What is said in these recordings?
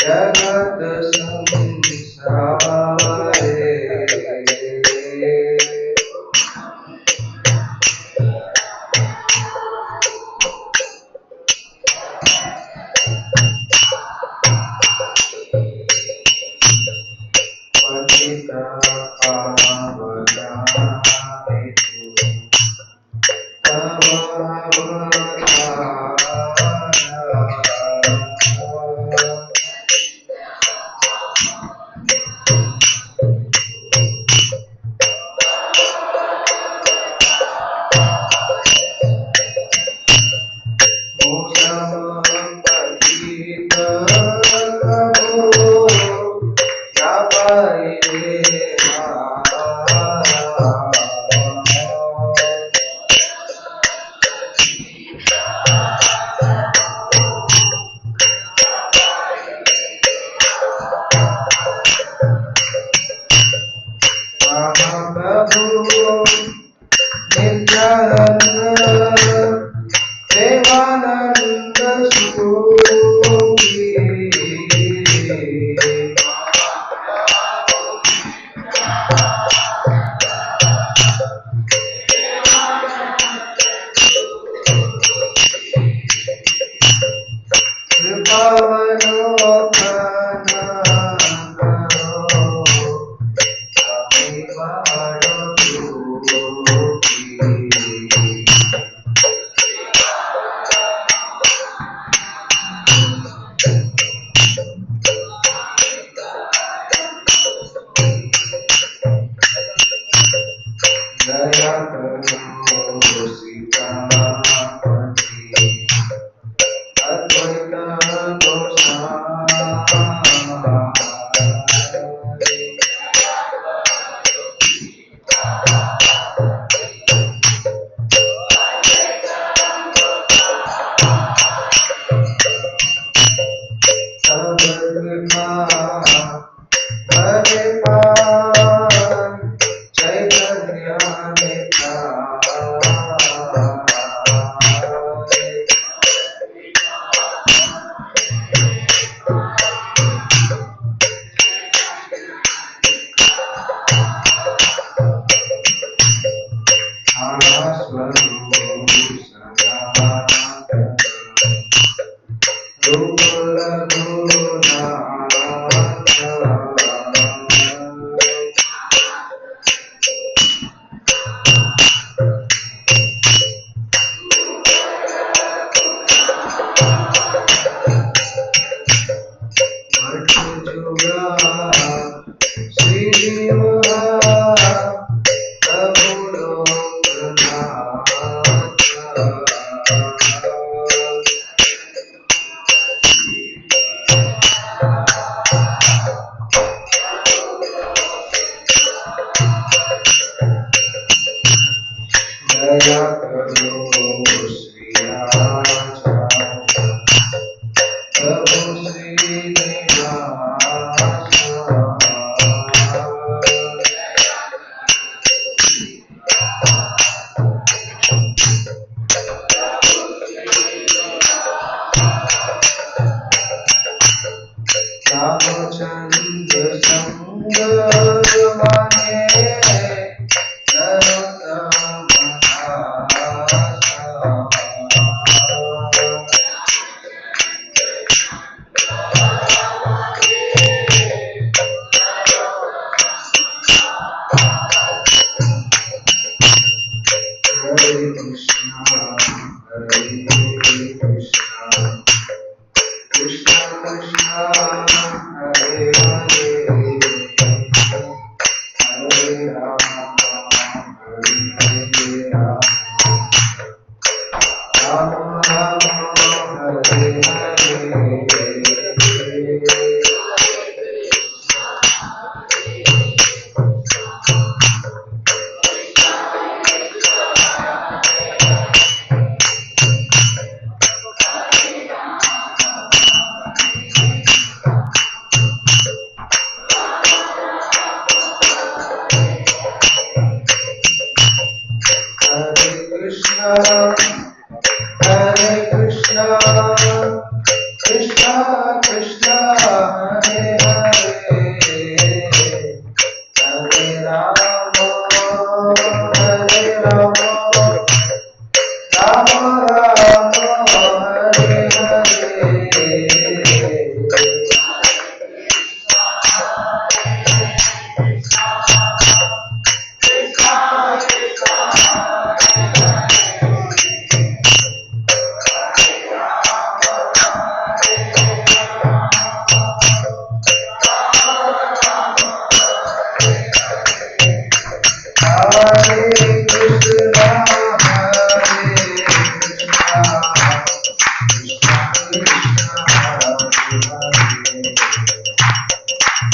जगत संसारे पतिता पावनानेतु तव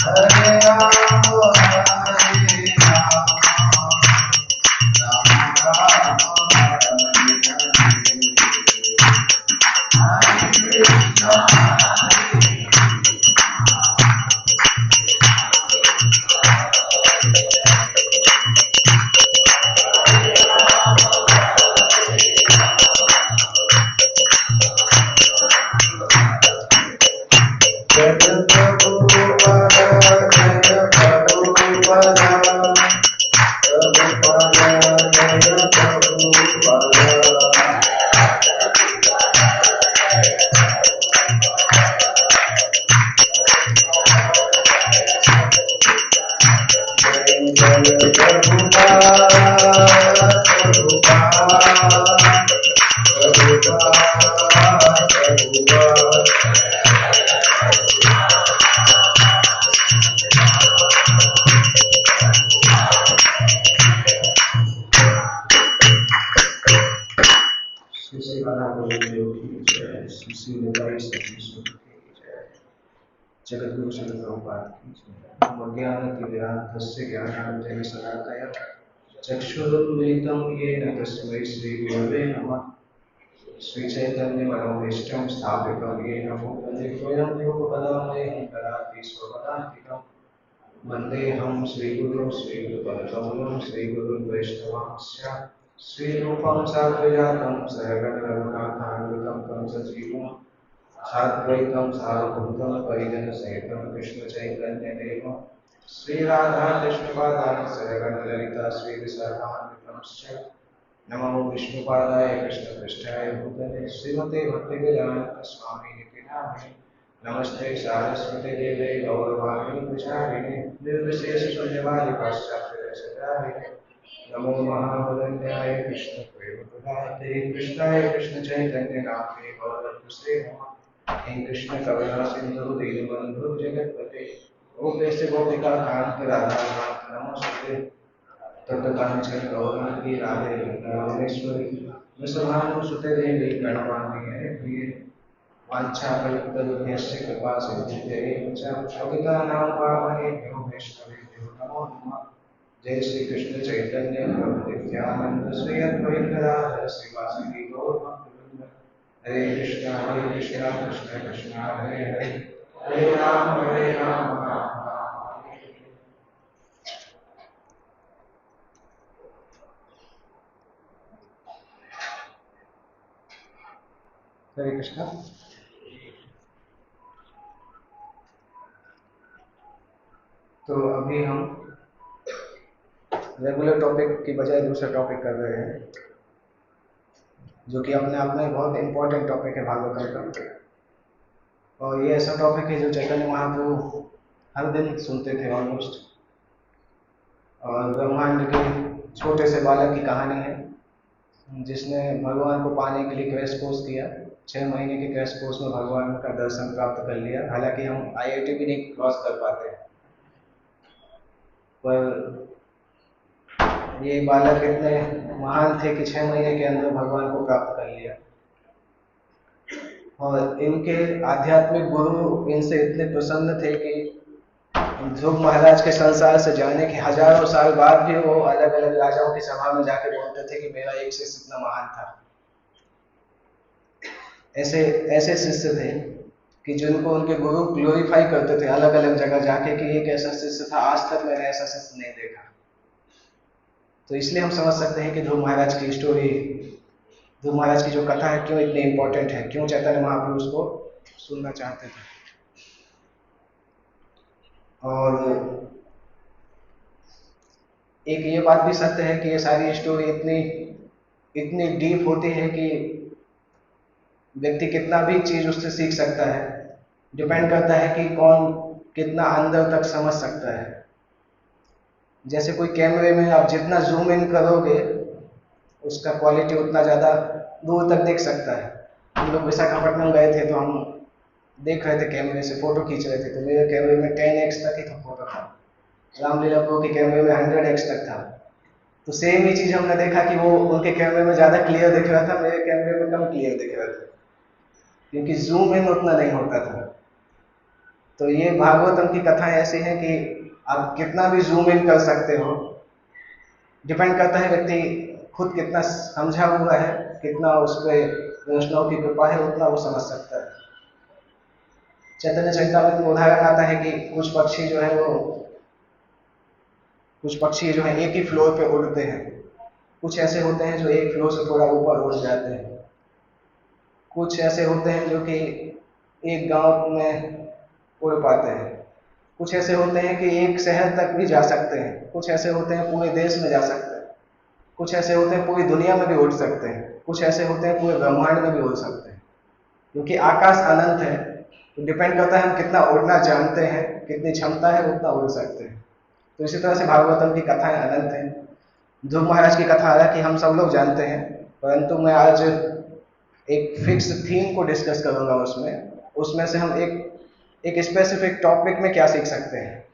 Hare Rama, Hare Rama, Rama Rama, Hare Krishna, Jai Prabhupada, Jai Prabhupada, Prabhupada, Jai Prabhupada. जगद्गुरु श्री प्रभुपाद की ज्ञानतिमिरान्धस्य ज्ञानाञ्जनशलाकया चक्षुरुन्मिलितं येन तस्मै श्रीगुरवे नमः। श्रीचैतन्यमनोभीष्टं स्थापितं येन भूतले स्वयं रूपकदामयं ददाति स्वपदान्तिकं। वन्देऽहं श्रीगुरुं श्रीयुतपदकमलं श्रीगुरुं वैष्णवांश्च श्रीरूपं साग्रजातं सहगणरघुनाथान्वितं तं सजीवं साद्वैतं सावधूतं परिजनसहितं कृष्णचैतन्यदेवं श्रीराधाकृष्णपादान् सहगणललिता श्रीविशाखान्वितंश्च नमो विष्णुपादाय कृष्णपृष्ठाय भूतले श्रीमते भक्तिवेदान्तस्वामिनिति नामिने नमस्ते सारस्वते देवे गौरवाणी प्रचारिणे निर्विशेषशून्यवादी पाश्चात्यदेशधारिणे नमो महावदन्याय कृष्णप्रेमप्रदाते कृष्णाय कृष्णचैतन्यनाथे गौरभद्रे नमः। हे कृष्ण करुणा सिंधु दीनबंधु जगत्पते गोपेश गोपिका कांत राधा कांत नमोस्तुते तप्तकांचन गौरांगी राधे वृंदावनेश्वरी वृषभानुसुते देवी प्रणमामि हरिप्रिये वाञ्छाकल्पतरुभ्यश्च कृपा सिन्धुभ्यैव च पतितानां पावनेभ्यो वैष्णवेभ्यो नमो नमः। जय श्री कृष्ण चैतन्य प्रभु नित्यानंद श्री अद्वैत गदाधर श्रीवासुदेव गौरभक्तवृंद। हरे कृष्ण कृष्ण कृष्ण हरे हरे हरे राम राम राम हरे हरे। हरे कृष्ण। तो अभी हम रेगुलर टॉपिक की बजाय दूसरा टॉपिक कर रहे हैं, जो कि अपने आप में बहुत इंपॉर्टेंट टॉपिक है भागवतम का। और ये ऐसा टॉपिक है जो चैतन्य महाप्रभु हर दिन सुनते थे ऑलमोस्ट। और ब्रह्मांड के छोटे से बालक की कहानी है जिसने भगवान को पाने के लिए क्रैश कोर्स किया। 6 महीने के क्रैश कोर्स में भगवान का दर्शन प्राप्त कर लिया। हालांकि हम IIT भी नहीं क्रॉस कर पाते, पर ये बालक इतने महान थे कि 6 महीने के अंदर भगवान को प्राप्त कर लिया। और इनके आध्यात्मिक गुरु इनसे इतने प्रसन्न थे कि ध्रुव महाराज के संसार से जाने के हजारों साल बाद भी वो अलग अलग राजाओं की सभा में जाकर बोलते थे कि मेरा एक शिष्य इतना महान था। ऐसे ऐसे शिष्य थे कि जिनको उनके गुरु ग्लोरीफाई करते थे अलग अलग जगह जाके कि एक ऐसा शिष्य था, आज तक मैंने ऐसा शिष्य नहीं देखा। तो इसलिए हम समझ सकते हैं कि ध्रुव महाराज की स्टोरी, ध्रुव महाराज की जो कथा है क्यों इतनी इंपॉर्टेंट है, क्यों चैतन्य महाप्रभु उसको सुनना चाहते थे। और एक ये बात भी सत्य है कि ये सारी स्टोरी इतनी डीप होती है कि व्यक्ति कितना भी चीज उससे सीख सकता है। डिपेंड करता है कि कौन कितना अंदर तक समझ सकता है। जैसे कोई कैमरे में आप जितना जूम इन करोगे उसका क्वालिटी उतना ज़्यादा दूर तक देख सकता है। हम लोग विशाखापट्टनम गए थे तो हम देख रहे थे कैमरे से, फोटो खींच रहे थे, तो मेरे कैमरे में 10x तक ही था फोटो था। रामलीला प्रभु के कैमरे में 100x तक था। तो सेम ही चीज़ हमने देखा कि वो उनके कैमरे में ज़्यादा क्लियर दिख रहा था, मेरे कैमरे में कम क्लियर दिख रहा था, क्योंकि जूम इन उतना नहीं होता था। तो ये भागवतम की कथाएं ऐसी हैं कि आप कितना भी जूम इन कर सकते हो, डिपेंड करता है व्यक्ति खुद कितना समझा हुआ है, कितना उस पर वैष्णव की कृपा है, उतना वो समझ सकता है। चैतन्य चरितामृत में उदाहरण आता है कि कुछ पक्षी जो है एक ही फ्लोर पे उड़ते हैं, कुछ ऐसे होते हैं जो एक फ्लोर से थोड़ा ऊपर उड़ जाते हैं, कुछ ऐसे होते हैं जो कि एक गांव में उड़ पाते हैं, कुछ ऐसे होते हैं कि एक शहर तक भी जा सकते हैं, कुछ ऐसे होते हैं पूरे देश में जा सकते हैं, कुछ ऐसे होते हैं पूरी दुनिया में भी उड़ सकते हैं, कुछ ऐसे होते हैं पूरे ब्रह्मांड में भी उड़ सकते हैं, क्योंकि आकाश अनंत है। तो डिपेंड करता है हम कितना उड़ना जानते हैं, कितनी क्षमता है उतना उड़ सकते हैं। तो इसी तरह से भागवतम की कथाएं अनंत हैं। ध्रुव महाराज की कथा हालांकि हम सब लोग जानते हैं, परंतु मैं आज एक फिक्स थीम को डिस्कस करूंगा। उसमें से हम एक स्पेसिफिक टॉपिक में क्या सीख सकते हैं।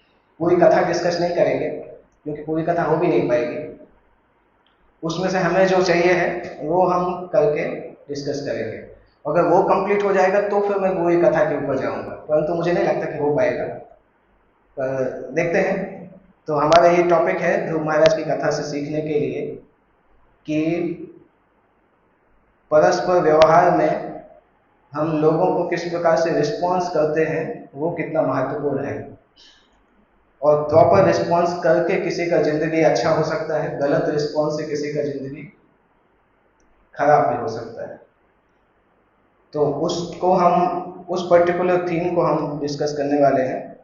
पूरी कथा डिस्कस नहीं करेंगे क्योंकि पूरी कथा हो भी नहीं पाएगी। उसमें से हमें जो चाहिए है वो हम करके डिस्कस करेंगे। अगर वो कंप्लीट हो जाएगा तो फिर मैं पूरी कथा के ऊपर जाऊंगा, परंतु मुझे नहीं लगता कि हो पाएगा, पर देखते हैं। तो हमारा ये टॉपिक है ध्रुव महाराज की कथा से सीखने के लिए कि परस्पर व्यवहार में हम लोगों को किस प्रकार से रिस्पॉन्स करते हैं वो कितना महत्वपूर्ण है, और प्रॉपर रिस्पॉन्स करके किसी का जिंदगी अच्छा हो सकता है, गलत रिस्पॉन्स से किसी का जिंदगी खराब भी हो सकता है। तो उस पर्टिकुलर थीम को हम डिस्कस करने वाले हैं,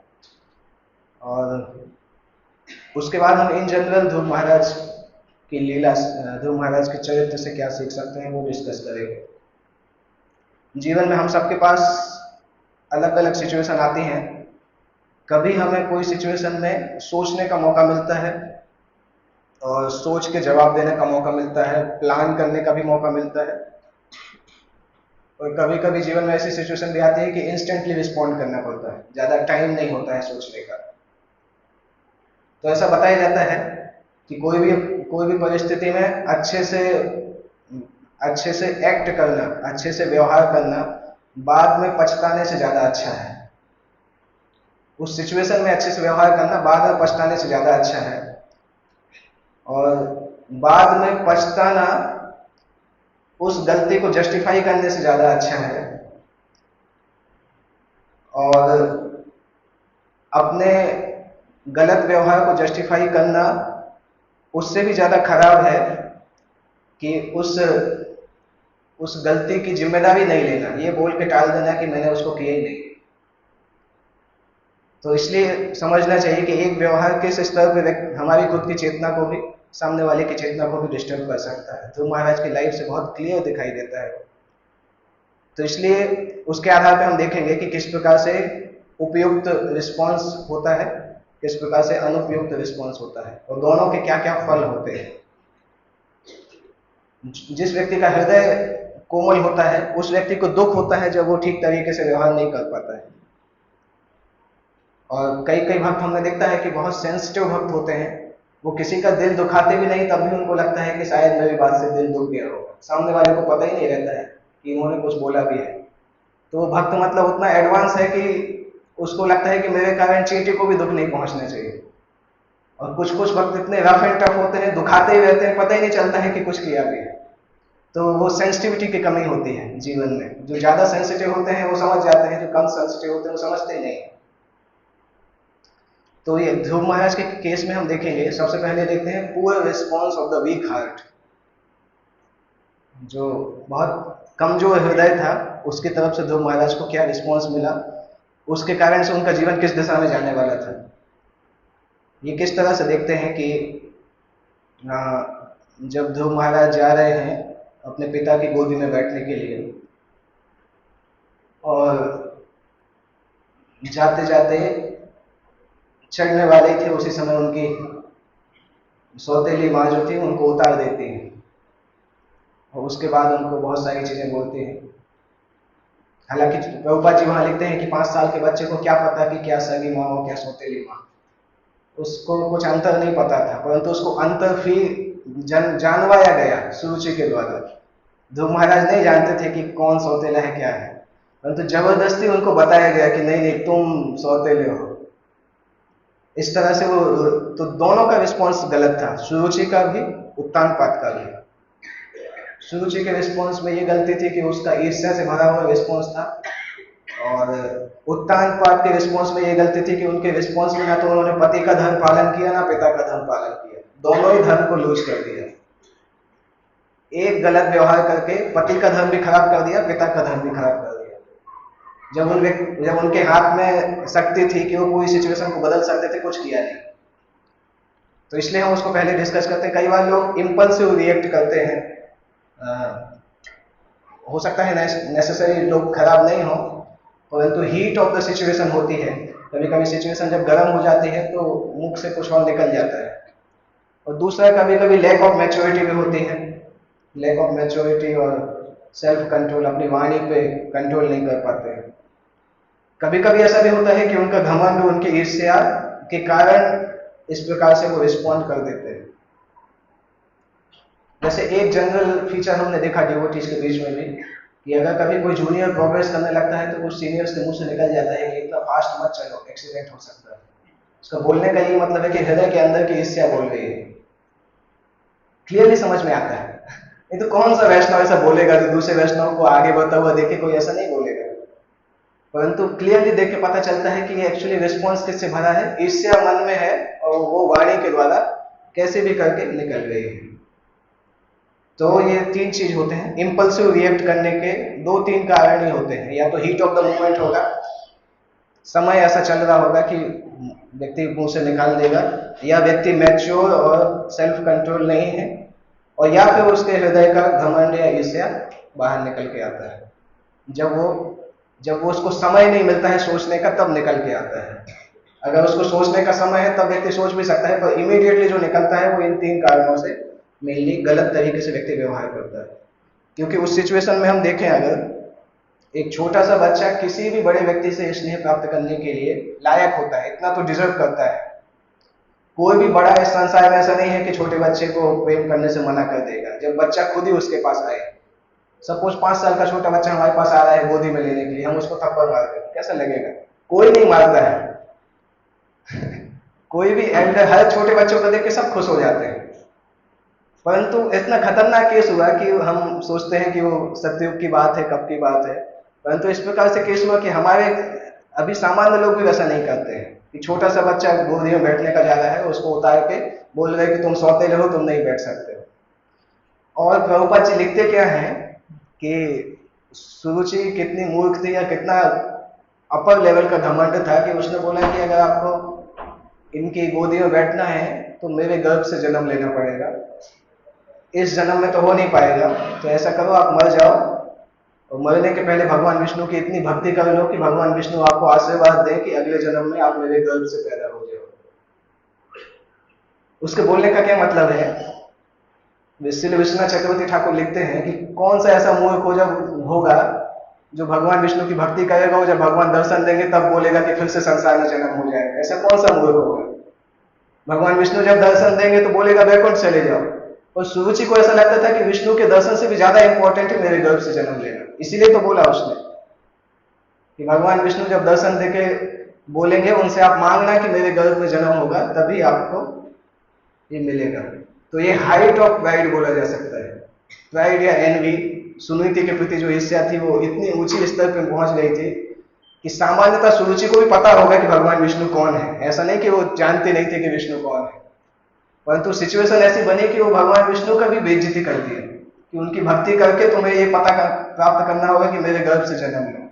और उसके बाद हम इन जनरल ध्रुव महाराज की लीला, ध्रुव महाराज के चरित्र से क्या सीख सकते हैं वो डिस्कस करेंगे। जीवन में हम सबके पास अलग अलग सिचुएशन आती हैं। कभी हमें कोई सिचुएशन में सोचने का मौका मिलता है और सोच के जवाब देने का मौका मिलता है, प्लान करने का भी मौका मिलता है, और कभी कभी जीवन में ऐसी सिचुएशन भी आती है कि इंस्टेंटली रिस्पॉन्ड करना पड़ता है, ज्यादा टाइम नहीं होता है सोचने का। तो ऐसा बताया जाता है कि कोई भी परिस्थिति में अच्छे से एक्ट करना, अच्छे से व्यवहार करना बाद में पछताने से ज्यादा अच्छा है। उस सिचुएशन में अच्छे से व्यवहार करना बाद में पछताने से ज्यादा अच्छा है, और बाद में पछताना उस गलती को जस्टिफाई करने से ज्यादा अच्छा है, और अपने गलत व्यवहार को जस्टिफाई करना उससे भी ज्यादा खराब है कि उस गलती की जिम्मेदारी नहीं लेना, ये बोल के टाल देना कि मैंने उसको किया ही नहीं। तो इसलिए समझना चाहिए कि एक व्यवहार किस स्तर पर हमारी खुद की चेतना को भी, सामने वाले की चेतना को भी डिस्टर्ब कर सकता है। ध्रुव महाराज की लाइफ से बहुत क्लियर दिखाई देता है। तो इसलिए उसके आधार पर हम देखेंगे कि किस प्रकार से उपयुक्त रिस्पॉन्स होता है, किस प्रकार से अनुपयुक्त रिस्पॉन्स होता है, और दोनों के क्या क्या फल होते हैं। जिस व्यक्ति का हृदय कोमल होता है उस व्यक्ति को दुख होता है जब वो ठीक तरीके से व्यवहार नहीं कर पाता है। और कई कई भक्त हमने देखता है कि बहुत सेंसिटिव भक्त होते हैं, वो किसी का दिल दुखाते भी नहीं, तब भी उनको लगता है कि शायद मेरी बात से दिल दुख गया होगा। सामने वाले को पता ही नहीं रहता है कि इन्होंने कुछ बोला भी है। तो वो भक्त मतलब उतना एडवांस है कि उसको लगता है कि मेरे कारण चींटी को भी दुख नहीं पहुंचना चाहिए। और कुछ भक्त इतने रफ एंड टफ होते हैं, दुखाते ही रहते हैं, पता ही नहीं चलता है कि कुछ किया भी है। तो वो सेंसिटिविटी की कमी होती है जीवन में। जो ज्यादा सेंसिटिव होते हैं वो समझ जाते हैं, जो कम सेंसिटिव होते हैं वो समझते ही नहीं। तो ये ध्रुव महाराज के केस में हम देखेंगे, सबसे पहले देखते हैं poor response of the week heart. जो बहुत कमजोर हृदय था उसकी तरफ से ध्रुव महाराज को क्या रिस्पॉन्स मिला, उसके कारण से उनका जीवन किस दिशा में जाने वाला था। ये किस तरह से देखते हैं कि जब ध्रुव महाराज जा रहे हैं अपने पिता की गोदी में बैठने के लिए, और जाते जाते चढ़ने वाले थे, उसी समय उनकी सौतेली माँ जो थी उनको उतार देती है, और उसके बाद उनको बहुत सारी चीजें बोलती हैं। हालांकि प्रभुपाद जी वहां लिखते हैं कि 5 साल के बच्चे को क्या पता कि क्या सगी माँ हो क्या सौतेली माँ, उसको कुछ अंतर नहीं पता था, परंतु उसको अंतर फिर जानवाया गया सुरुचि के द्वारा। ध्रुव महाराज नहीं जानते थे कि कौन सौतेला है क्या है, परंतु जबरदस्ती उनको बताया गया कि नहीं नहीं तुम सौतेले हो। इस तरह से वो, तो दोनों का रिस्पॉन्स गलत था, सुरुचि का भी, उत्तानपाद का भी। सुरुचि के रिस्पॉन्स में ये गलती थी कि उसका ईर्ष्या से भरा हुआ रिस्पॉन्स था, और उत्तानपाद के रिस्पॉन्स में ये गलती थी कि उनके रिस्पॉन्स में ना तो उन्होंने पति का धर्म पालन किया ना पिता का धर्म पालन किया, दोनों ही धर्म को लूज कर दिया। एक गलत व्यवहार करके पति का धर्म भी खराब कर दिया, पिता का धर्म भी खराब कर दिया। जब उनके हाथ में शक्ति थी कि वो पूरी सिचुएशन को बदल सकते थे, कुछ किया नहीं। तो इसलिए हम उसको पहले डिस्कस करते हैं। कई बार लोग इम्पल्सिव रिएक्ट करते हैं, हो सकता है नेसेसरी लोग खराब नहीं हो, परंतु हीट ऑफ द सिचुएशन होती है। कभी कभी सिचुएशन जब गर्म हो जाती है तो मुख से कुछ और निकल जाता है। और दूसरा, कभी कभी लैक ऑफ मैच्योरिटी भी होती है। लैक ऑफ मैच्योरिटी और सेल्फ कंट्रोल, अपनी वाणी पे कंट्रोल नहीं कर पाते हैं। कभी कभी ऐसा भी होता है कि उनका घमंड, उनकी ईर्ष्या के कारण इस प्रकार से वो रिस्पॉन्ड कर देते हैं। जैसे एक जनरल फीचर हमने देखा डिवोटीज के बीच में भी, कि अगर कभी कोई जूनियर प्रोग्रेस करने लगता है तो कुछ सीनियर्स के मुंह से निकल जाता है कि इतना फास्ट मत चलो, एक्सीडेंट हो सकता है। उसका बोलने का यही मतलब है कि हृदय के अंदर की ईर्ष्या बोल रही है। क्लियरली समझ में आता है। नहीं तो कौन सा वैष्णव ऐसा बोलेगा जो दूसरे वैष्णव को आगे बढ़ता हुआ देखे, कोई ऐसा नहीं बोलेगा। परंतु क्लियरली देख के पता चलता है कि ये एक्चुअली रिस्पॉन्स किससे भरा है, ईर्ष्या मन में है, और वो वाणी के द्वारा कैसे भी करके निकल रही है। तो ये तीन चीज होते हैं। इंपल्सिव रिएक्ट करने के दो तीन कारण ही होते हैं। या तो हीट ऑफ द मोमेंट होगा, समय ऐसा चल रहा होगा कि व्यक्ति मुंह से निकाल देगा, या व्यक्ति मैच्योर और सेल्फ कंट्रोल नहीं है, और या फिर उसके हृदय का घमंड या ईर्ष्या बाहर निकल के आता है। जब वो उसको समय नहीं मिलता है सोचने का, तब निकल के आता है। अगर उसको सोचने का समय है तब व्यक्ति सोच भी सकता है, पर इमीडिएटली जो निकलता है वो इन तीन कारणों से मेनली गलत तरीके से व्यक्ति व्यवहार करता है। क्योंकि उस सिचुएशन में हम देखें, अगर एक छोटा सा बच्चा किसी भी बड़े व्यक्ति से स्नेह प्राप्त करने के लिए लायक होता है, इतना तो डिजर्व करता है। कोई भी बड़ा इस संसार में ऐसा नहीं है कि छोटे बच्चे को प्रेम करने से मना कर देगा। जब बच्चा खुद ही उसके पास आए, सपोज 5 साल का छोटा बच्चा हमारे पास आ रहा है गोदी में लेने के लिए, हम उसको थप्पड़ मार दें, कैसा लगेगा? कोई नहीं मारता है। कोई भी एल्डर, हर छोटे बच्चों को देख के सब खुश हो जाते हैं। परंतु इतना खतरनाक केस हुआ कि हम सोचते हैं कि वो सतयुग की बात है, कब की बात है। परंतु इस प्रकार से केस हुआ कि हमारे अभी सामान्य लोग भी वैसा नहीं करते हैं कि छोटा सा बच्चा गोदी में बैठने का जा रहा है, उसको उतार के बोल रहे कि तुम सौतेले हो, तुम नहीं बैठ सकते हो। और प्रभुपाद जी लिखते क्या है कि सुरुचि कितनी मूर्ख थी, या कितना अपर लेवल का घमंड था, कि उसने बोला कि अगर आपको इनकी गोदी में बैठना है तो मेरे गर्भ से जन्म लेना पड़ेगा, इस जन्म में तो हो नहीं पाएगा। तो ऐसा करो, आप मर जाओ, और मरने के पहले भगवान विष्णु की इतनी भक्ति कर लो कि भगवान विष्णु आपको आशीर्वाद दें कि अगले जन्म में आप मेरे गर्भ से पैदा हो जाओ। उसके बोलने का क्या मतलब है? श्री विश्वनाथ चक्रवर्ती ठाकुर लिखते हैं कि कौन सा ऐसा मूर्ख हो जब होगा जो भगवान विष्णु की भक्ति करेगा, वो जब भगवान दर्शन देंगे तब बोलेगा कि फिर से संसार में जन्म हो जाएगा। ऐसा कौन सा मूर्ख होगा? भगवान विष्णु जब दर्शन देंगे तो बोलेगा वैकुंठ चले जाओ। और सुरुचि को ऐसा लगता था कि विष्णु के दर्शन से भी ज्यादा इंपॉर्टेंट है मेरे गर्भ से जन्म लेना, इसीलिए तो बोला उसने कि भगवान विष्णु जब दर्शन देके बोलेंगे उनसे आप मांगना कि मेरे गर्भ में जन्म होगा, तभी आपको ये मिलेगा। तो ये हाइट ऑफ प्राइड बोला जा सकता है। प्राइड या एनवी, सुनीति के प्रति जो ईर्ष्या थी, वो इतनी ऊंची स्तर पर पहुंच गई थी कि सामान्यतः सुरुचि को भी पता होगा कि भगवान विष्णु कौन है। ऐसा नहीं कि वो जानते नहीं थे कि विष्णु कौन है, परंतु सिचुएशन ऐसी बनी कि वो भगवान विष्णु का भी बेइज्जती कर दिया कि उनकी भक्ति करके तुम्हें ये प्राप्त करना होगा कि मेरे गर्भ से जन्म लो।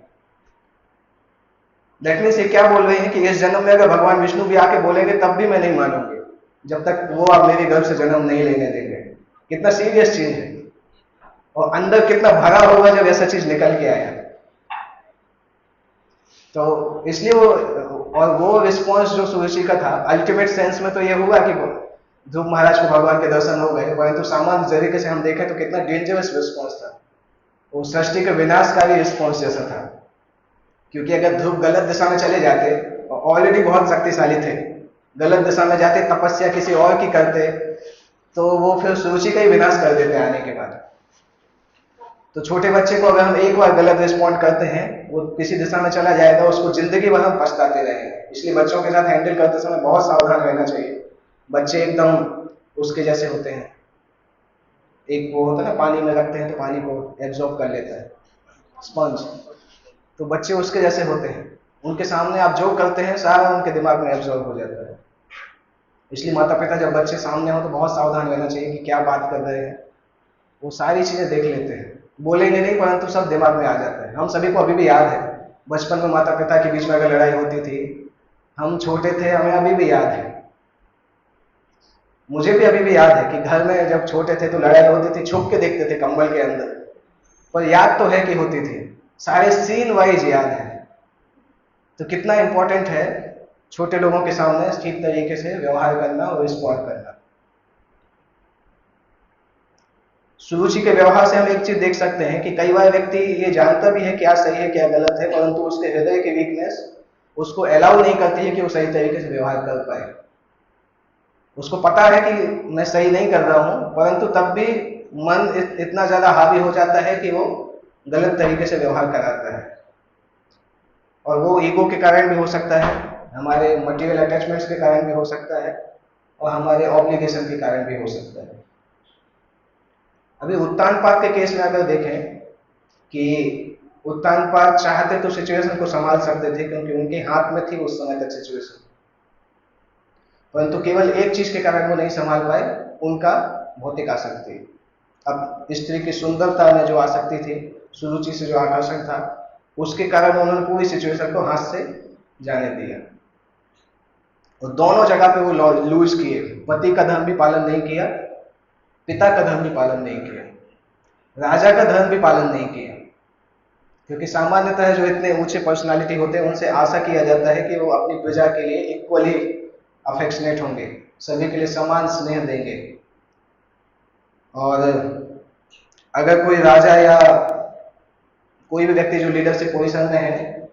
दैट मीन्स ये क्या बोल रहे हैं कि इस जन्म में अगर भगवान विष्णु भी आके बोलेंगे तब भी मैं नहीं मानूंगी, जब तक वो आप मेरे गर्भ से जन्म नहीं लेने देंगे। कितना सीरियस चीज है, और अंदर कितना भरा होगा जब ऐसा चीज निकल के आया। तो इसलिए वो रिस्पॉन्स जो सुरुचि का था, अल्टीमेट सेंस में तो ये हुआ कि ध्रुव महाराज को भगवान के दर्शन हो गए, परंतु सामान्य तरीके से हम देखें तो कितना डेंजरस रिस्पॉन्स था। वो सृष्टि के विनाशकारी रिस्पॉन्स जैसा था। क्योंकि अगर ध्रुव गलत दिशा में चले जाते, और ऑलरेडी बहुत शक्तिशाली थे, गलत दिशा में जाते, तपस्या किसी और की करते, तो वो फिर सुरुचि का ही विनाश कर देते आने के बाद। तो छोटे बच्चे को अगर हम एक बार गलत रिस्पॉन्ड करते हैं, वो किसी दिशा में चला जाएगा, उसको जिंदगी भर हम पछताते रहेंगे। इसलिए बच्चों के साथ हैंडल करते समय बहुत सावधान रहना चाहिए। बच्चे एकदम उसके जैसे होते हैं, एक वो होता है ना, पानी में रखते हैं तो पानी को एब्जॉर्ब कर लेता है, स्पंज। तो बच्चे उसके जैसे होते हैं, उनके सामने आप जो करते हैं सारा उनके दिमाग में एब्जॉर्ब हो जाता है। इसलिए माता पिता जब बच्चे सामने हो तो बहुत सावधान रहना चाहिए कि क्या बात कर रहे हैं। वो सारी चीजें देख लेते हैं, बोलेंगे नहीं परंतु सब दिमाग में आ जाता है। हम सभी को अभी भी याद है बचपन में माता पिता के बीच में अगर लड़ाई होती थी, हम छोटे थे, हमें अभी भी याद है, मुझे भी अभी भी याद है कि घर में जब छोटे थे तो लड़ाई होती थी, छुप के देखते थे कंबल के अंदर, पर याद तो है कि होती थी, सारे सीन वाइज याद है। तो कितना इंपॉर्टेंट है छोटे लोगों के सामने ठीक तरीके से व्यवहार करना और रिस्पॉन्ड करना। सुरुचि के व्यवहार से हम एक चीज देख सकते हैं कि कई बार व्यक्ति ये जानता भी है क्या सही है क्या गलत है, परंतु उसके हृदय की वीकनेस उसको अलाउ नहीं करती है कि वो सही तरीके से व्यवहार कर पाए। उसको पता है कि मैं सही नहीं कर रहा हूं, परंतु तब भी मन इतना ज्यादा हावी हो जाता है कि वो गलत तरीके से व्यवहार कराता है। और वो ईगो के कारण भी हो सकता है, हमारे मटेरियल अटैचमेंट्स के कारण भी हो सकता है, और हमारे ऑब्लिगेशन के कारण भी हो सकता है। अभी उत्तानपाद के केस में अगर देखें कि उत्तानपाद चाहते तो सिचुएशन को संभाल सकते थे, क्योंकि उनके हाथ में थी उस समय तक सिचुएशन, परंतु केवल एक चीज के कारण वो नहीं संभाल पाए, उनका भौतिक आसक्ति। अब स्त्री की सुंदरता में जो आसक्ति थी, सुरुचि से जो आकर्षण था, उसके कारण उन्होंने पूरी सिचुएशन को हाथ से जाने दिया, और दोनों जगह पे वो लूज किए। पति का धर्म भी पालन नहीं किया, पिता का धर्म भी पालन नहीं किया, राजा का धर्म भी पालन नहीं किया। क्योंकि सामान्यतः जो इतने ऊंचे पर्सनालिटी होते हैं उनसे आशा किया जाता है कि वो अपनी प्रजा के लिए इक्वली अफेक्शनेट होंगे, सभी के लिए समान स्नेह देंगे। और अगर कोई राजा या कोई भी व्यक्ति जो लीडरशिप पोजीशन में है,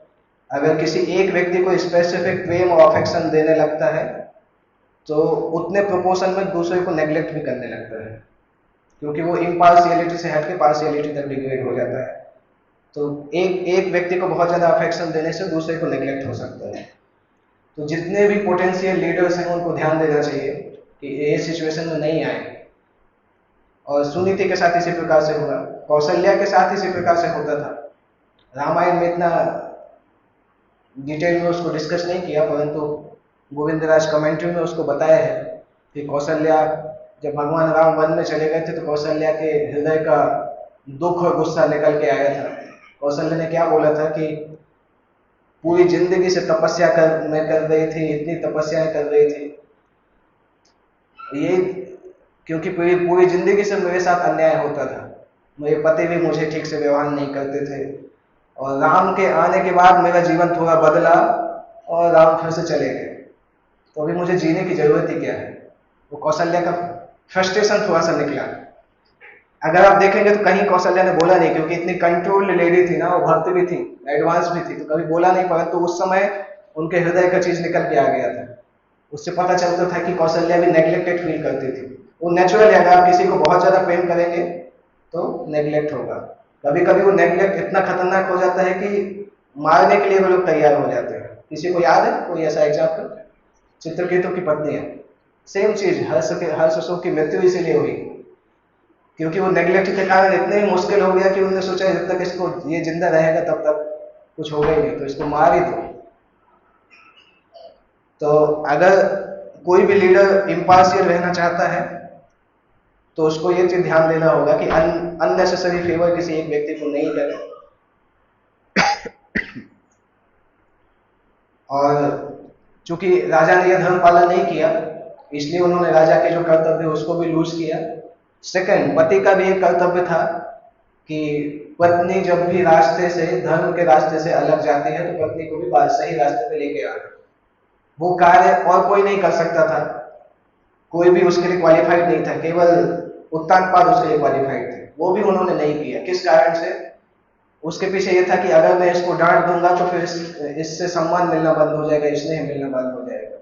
अगर किसी एक व्यक्ति को स्पेसिफिक प्रेम और अफेक्शन देने लगता है तो उतने प्रोपोर्शन में दूसरे को नेग्लेक्ट भी करने लगता है, क्योंकि वो इम्पार्शियलिटी से हट के पार्शियलिटी तक डिग्रेड हो जाता है। तो एक व्यक्ति को बहुत ज्यादा अफेक्शन देने से दूसरे को नेग्लेक्ट हो सकता है। तो जितने भी पोटेंशियल लीडर्स हैं उनको ध्यान देना चाहिए कि ये सिचुएशन में नहीं आए। और सुनीति के साथ इसी प्रकार से होगा, कौशल्या के साथ इसी प्रकार से होता था। रामायण में इतना डिटेल में उसको डिस्कस नहीं किया, परंतु गोविंदराज कमेंट्री में उसको बताया है कि कौशल्या जब भगवान राम वन में चले गए थे तो कौशल्या के हृदय का दुख और गुस्सा निकल के आया था। कौशल्या ने क्या बोला था कि पूरी जिंदगी से तपस्या मैं कर रही थी, इतनी तपस्याएं कर रही थी, ये क्योंकि पूरी पूरी जिंदगी से मेरे साथ अन्याय होता था, मेरे पति भी मुझे ठीक से व्यवहार नहीं करते थे, और राम के आने के बाद मेरा जीवन थोड़ा बदला और राम फिर से चले गए, तो अभी मुझे जीने की जरूरत ही क्या है। वो कौशल्या का फ्रस्ट्रेशन थोड़ा सा निकला। अगर आप देखेंगे तो कहीं कौशल्या ने बोला नहीं, क्योंकि इतनी कंट्रोल्ड लेडी थी ना, वो भक्त भी थी, एडवांस भी थी, तो कभी बोला नहीं, परंतु उस समय उनके हृदय का चीज निकल के आ गया था। उससे पता चलता था कि कौशल्या भी नेग्लेक्टेड फील करती थी। वो नेचुरल है, अगर आप किसी को बहुत ज्यादा प्रेम करेंगे तो नेग्लेक्ट होगा। कभी कभी वो नेग्लेक्ट इतना खतरनाक हो जाता है कि मारने के लिए वो लोग तैयार हो जाते हैं। किसी को याद है कोई ऐसा एग्जाम्पल? चित्रकेतु की पत्नी है, सेम चीज, हर्ष की मृत्यु इसीलिए हुई क्योंकि वो नेग्लेक्ट के कारण इतने ही मुश्किल हो गया कि उन्होंने सोचा जब तक इसको ये जिंदा रहेगा तब तक कुछ होगा ही नहीं, तो इसको मार ही दो। तो अगर कोई भी लीडर इम्पार्शियल रहना चाहता है तो उसको ये चीज ध्यान देना होगा कि अननेसेसरी फेवर किसी एक व्यक्ति को नहीं करे। और चूंकि राजा ने यह धर्म पालन नहीं किया, इसलिए उन्होंने राजा के जो कर्तव्य उसको भी लूज किया। सेकंड, पति का भी एक कर्तव्य था कि पत्नी जब भी रास्ते से, धर्म के रास्ते से अलग जाती है तो पत्नी को भी सही रास्ते पे लेके आना। वो कार्य और कोई नहीं कर सकता था, कोई भी उसके लिए क्वालिफाइड नहीं था, केवल उत्तानपाद उसके लिए क्वालिफाइड थे। वो भी उन्होंने नहीं किया। किस कारण से? उसके पीछे ये था कि अगर मैं इसको डांट दूंगा तो फिर इससे सम्मान मिलना बंद हो जाएगा, स्नेह मिलना बंद हो जाएगा।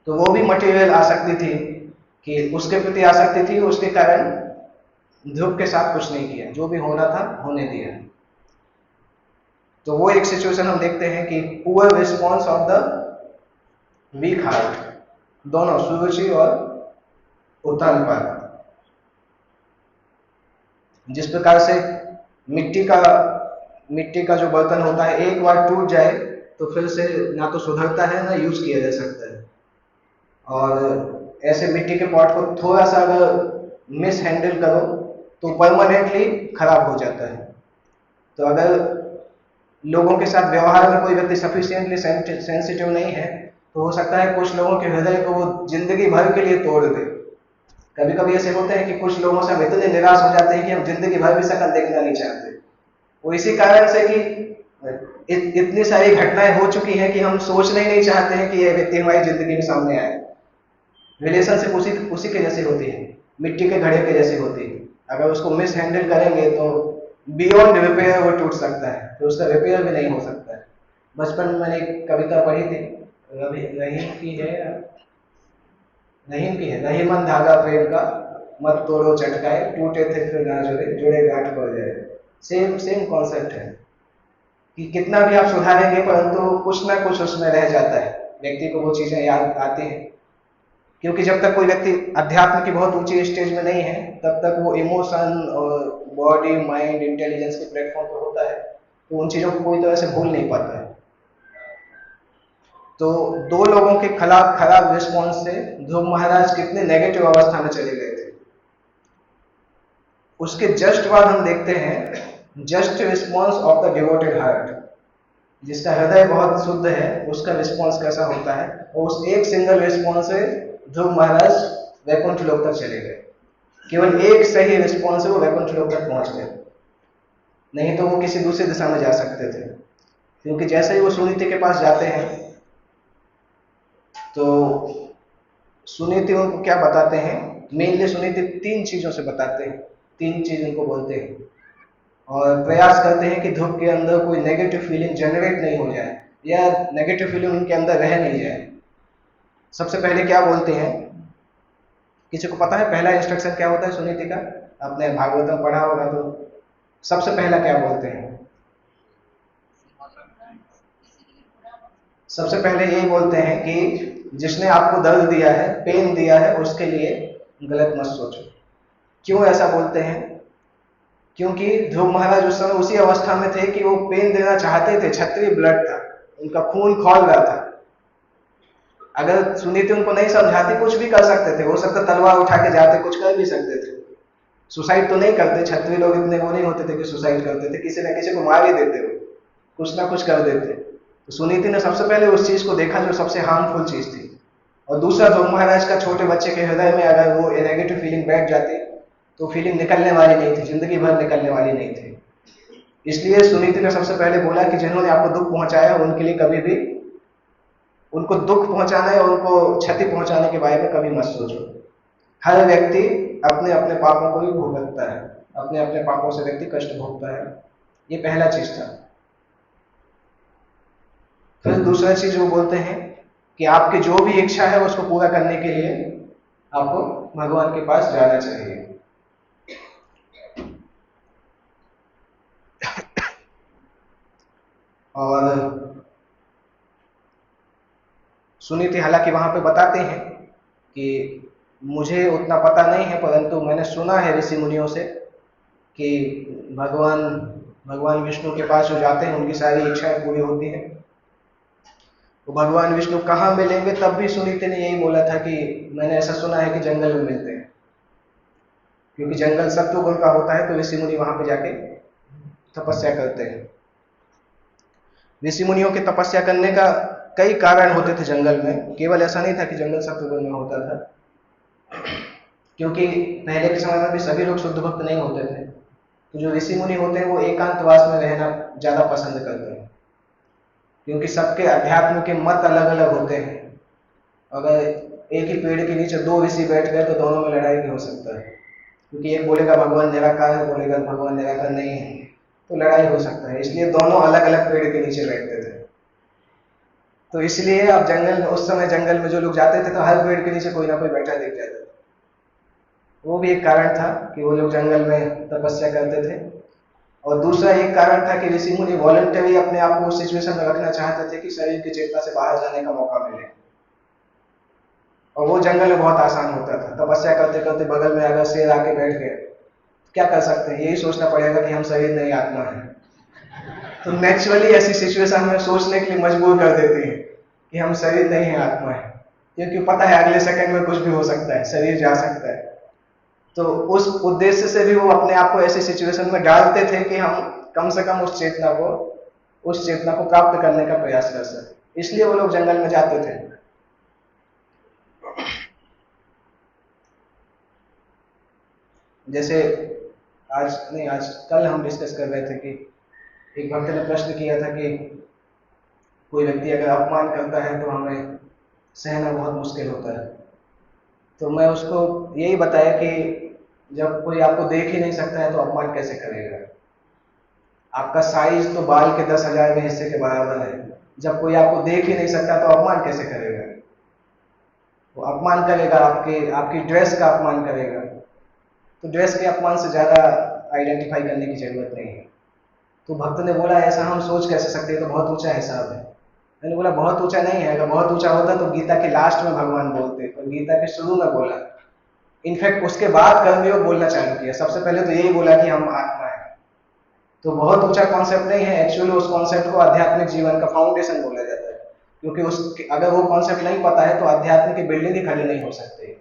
तो वो भी मटेरियल आसक्ति थी कि उसके प्रति आसक्ति थी, उसके कारण ध्रुव के साथ कुछ नहीं किया, जो भी होना था होने दिया। तो वो एक सिचुएशन हम देखते हैं कि poor response of the week heart, दोनों सुरुचि और उत्तानपाद। जिस प्रकार से मिट्टी का जो बर्तन होता है, एक बार टूट जाए तो फिर से ना तो सुधरता है ना यूज किया जा सकता है। और ऐसे मिट्टी के पॉट को थोड़ा सा अगर मिस हैंडल करो तो परमानेंटली खराब हो जाता है। तो अगर लोगों के साथ व्यवहार में कोई व्यक्ति सफिशिएंटली सेंसिटिव नहीं है तो हो सकता है कुछ लोगों के हृदय को वो जिंदगी भर के लिए तोड़ दे। कभी कभी ऐसे होते हैं कि कुछ लोगों से हम इतने निराश हो जाते हैं कि हम जिंदगी भर भी शक्ल देखना नहीं चाहते। वो इसी कारण से कि इतनी सारी घटनाएं हो चुकी हैं कि हम सोचना ही नहीं चाहते हैं कि ये व्यक्ति हमारी जिंदगी में सामने आए। रिलेशनशिप उसी के जैसे होती है, मिट्टी के घड़े के जैसे होती है। अगर उसको मिस हैंडल करेंगे तो बियॉन्ड रिपेयर वो टूट सकता है, तो उसका रिपेयर भी नहीं हो सकता है। बचपन में मैंने एक कविता पढ़ी थी, रहीम की है, रहीमन धागा प्रेम का मत तोड़ो चटकाए, टूटे थे फिर ना जुड़े, जुड़े गांठ पड़ जाए। सेम सेम कॉन्सेप्ट है कि कितना भी आप सुधारेंगे परंतु कुछ ना कुछ उसमें रह जाता है, व्यक्ति को वो चीजें याद आती हैं। क्योंकि जब तक कोई व्यक्ति अध्यात्म की बहुत ऊंची स्टेज में नहीं है तब तक वो इमोशन और बॉडी माइंड इंटेलिजेंस के प्लेटफॉर्म पर होता है, तो उन चीजों को पूरी तरह से भूल नहीं पाता है। तो दो लोगों के खिलाफ खराब रिस्पॉन्स से ध्रुव महाराज कितने नेगेटिव अवस्था में चले गए थे। उसके जस्ट बाद हम देखते हैं just response of the devoted heart, जिसका हृदय बहुत शुद्ध है उसका रिस्पॉन्स कैसा होता है। और उस एक सिंगल रिस्पॉन्स से ध्रुव महाराज वैकुंठ लोक तक चले गए। केवल एक सही रिस्पॉन्स से वो वैकुंठ लोक तक पहुंच गए, नहीं तो वो किसी दूसरी दिशा में जा सकते थे। क्योंकि जैसे ही वो सुनीति के पास जाते हैं तो सुनीति उनको क्या बताते हैं, मेनली सुनीति तीन चीजों से बताते हैं, तीन चीज उनको बोलते हैं और प्रयास करते हैं कि ध्रुव के अंदर कोई नेगेटिव फीलिंग जनरेट नहीं हो जाए या नेगेटिव फीलिंग उनके अंदर रह नहीं जाए। सबसे पहले क्या बोलते हैं, किसी को पता है पहला इंस्ट्रक्शन क्या होता है सुनीति का? आपने भागवतम पढ़ा होगा तो सबसे पहला क्या बोलते हैं? सबसे पहले यही बोलते हैं कि जिसने आपको दर्द दिया है, पेन दिया है, उसके लिए गलत मत सोचो। क्यों ऐसा बोलते हैं? क्योंकि ध्रुव महाराज उस समय उसी अवस्था में थे कि वो पेन देना चाहते थे, क्षत्रिय ब्लड था, उनका खून खौल रहा था। अगर सुनीति उनको नहीं समझाती कुछ भी कर सकते थे, हो सकता तलवार उठा के जाते, कुछ कर भी सकते थे। सुसाइड तो नहीं करते, क्षत्रिय लोग इतने वो नहीं होते थे कि सुसाइड करते थे, किसी न किसी को मार ही देते हो, कुछ ना कुछ कर देते। तो सुनीति ने सबसे पहले उस चीज को देखा जो सबसे हार्मफुल चीज थी। और दूसरा, ध्रुव महाराज का छोटे बच्चे के हृदय में अगर वो नेगेटिव फीलिंग बैठ जाती तो फीलिंग निकलने वाली नहीं थी, जिंदगी भर निकलने वाली नहीं थी। इसलिए सुनीति ने सबसे पहले बोला कि जिन्होंने आपको दुख पहुंचाया उनके लिए कभी भी उनको दुख पहुंचाने और उनको क्षति पहुंचाने के बारे में कभी मत सोचो। हर व्यक्ति अपने अपने पापों को ही भुगतता है, अपने अपने पापों से व्यक्ति कष्ट भोगता है। ये पहला चीज था। फिर दूसरा चीज वो बोलते हैं कि आपकी जो भी इच्छा है उसको पूरा करने के लिए आपको भगवान के पास जाना चाहिए। और सुनीति हालांकि वहां पे बताते हैं कि मुझे उतना पता नहीं है परंतु मैंने सुना है ऋषि मुनियों से कि भगवान विष्णु के पास जो जाते हैं उनकी सारी इच्छाएं पूरी होती हैं। तो भगवान विष्णु कहाँ मिलेंगे, तब भी सुनीति ने यही बोला था कि मैंने ऐसा सुना है कि जंगल में मिलते हैं, क्योंकि जंगल सत्व गुण का होता है। तो ऋषि मुनि वहां पे जाके तपस्या करते हैं। ऋषि मुनियों के तपस्या करने का कई कारण होते थे जंगल में, केवल ऐसा नहीं था कि जंगल सत्व गुण में होता था, क्योंकि पहले के समय में भी सभी लोग शुद्ध भक्त नहीं होते थे। तो जो ऋषि मुनि होते हैं वो एकांतवास में रहना ज्यादा पसंद करते हैं, क्योंकि सबके अध्यात्म के मत अलग अलग होते हैं। अगर एक ही पेड़ के नीचे दो ऋषि बैठ गए तो दोनों में लड़ाई भी हो सकता है, क्योंकि एक बोलेगा भगवान निराकार है, बोलेगा भगवान निराकार नहीं है, तो लड़ाई हो सकता है। इसलिए दोनों अलग अलग पेड़ के नीचे बैठते थे। तो इसलिए अब उस समय जंगल में जो लोग जाते थे तो हर पेड़ के नीचे कोई ना कोई बैठा दिख जाता था। वो भी एक कारण था कि वो लोग जंगल में तपस्या करते थे। और दूसरा एक कारण था कि ऋषि मुनि वॉलंटरी अपने आप को उस सिचुएशन में रखना चाहते थे कि शरीर की चेतना से बाहर जाने का मौका मिले। और वो जंगल में बहुत आसान होता था, तपस्या करते करते बगल में अगर शेर आके बैठ गए, क्या कर सकते हैं, यही सोचना पड़ेगा कि हम शरीर नहीं आत्मा है। तो नेचुरली ऐसी सिचुएशन हमें सोचने के लिए मजबूर कर देती है कि हम शरीर नहीं है, आत्मा है, क्योंकि पता है अगले सेकंड में कुछ भी हो सकता है, शरीर जा सकता है। तो उस उद्देश्य से भी वो अपने आप को ऐसी सिचुएशन में डालते थे कि हम कम से कम उस चेतना को प्राप्त करने का प्रयास कर सके, इसलिए वो लोग जंगल में जाते थे। जैसे आज कल हम डिस्कस कर रहे थे कि एक भक्त ने प्रश्न किया था कि कोई व्यक्ति अगर अपमान करता है तो हमें सहना बहुत मुश्किल होता है। तो मैं उसको यही बताया कि जब कोई आपको देख ही नहीं सकता है तो अपमान कैसे करेगा। आपका साइज तो बाल के 10,000वें हिस्से के बराबर है। जब कोई आपको देख ही नहीं सकता तो अपमान कैसे करेगा। वो अपमान करेगा, आपकी ड्रेस का अपमान करेगा। तो ड्रेस के अपमान से ज्यादा आइडेंटिफाई करने की जरूरत नहीं है। तो भक्त ने बोला ऐसा हम सोच कैसे सकते हैं, तो बहुत ऊंचा हिसाब है। मैंने बोला बहुत ऊंचा नहीं है, अगर बहुत ऊंचा होता तो गीता के लास्ट में भगवान बोलते, और गीता के शुरू में बोला। इनफैक्ट उसके बाद कर्मयोग बोलना चालू किया, सबसे पहले तो यही बोला कि हम आत्मा है। तो बहुत ऊंचा कॉन्सेप्ट नहीं है, एक्चुअली उस कॉन्सेप्ट को आध्यात्मिक जीवन का फाउंडेशन बोला जाता है। क्योंकि अगर वो कॉन्सेप्ट नहीं पता है तो आध्यात्म की बिल्डिंग ही खड़ी नहीं हो सकती।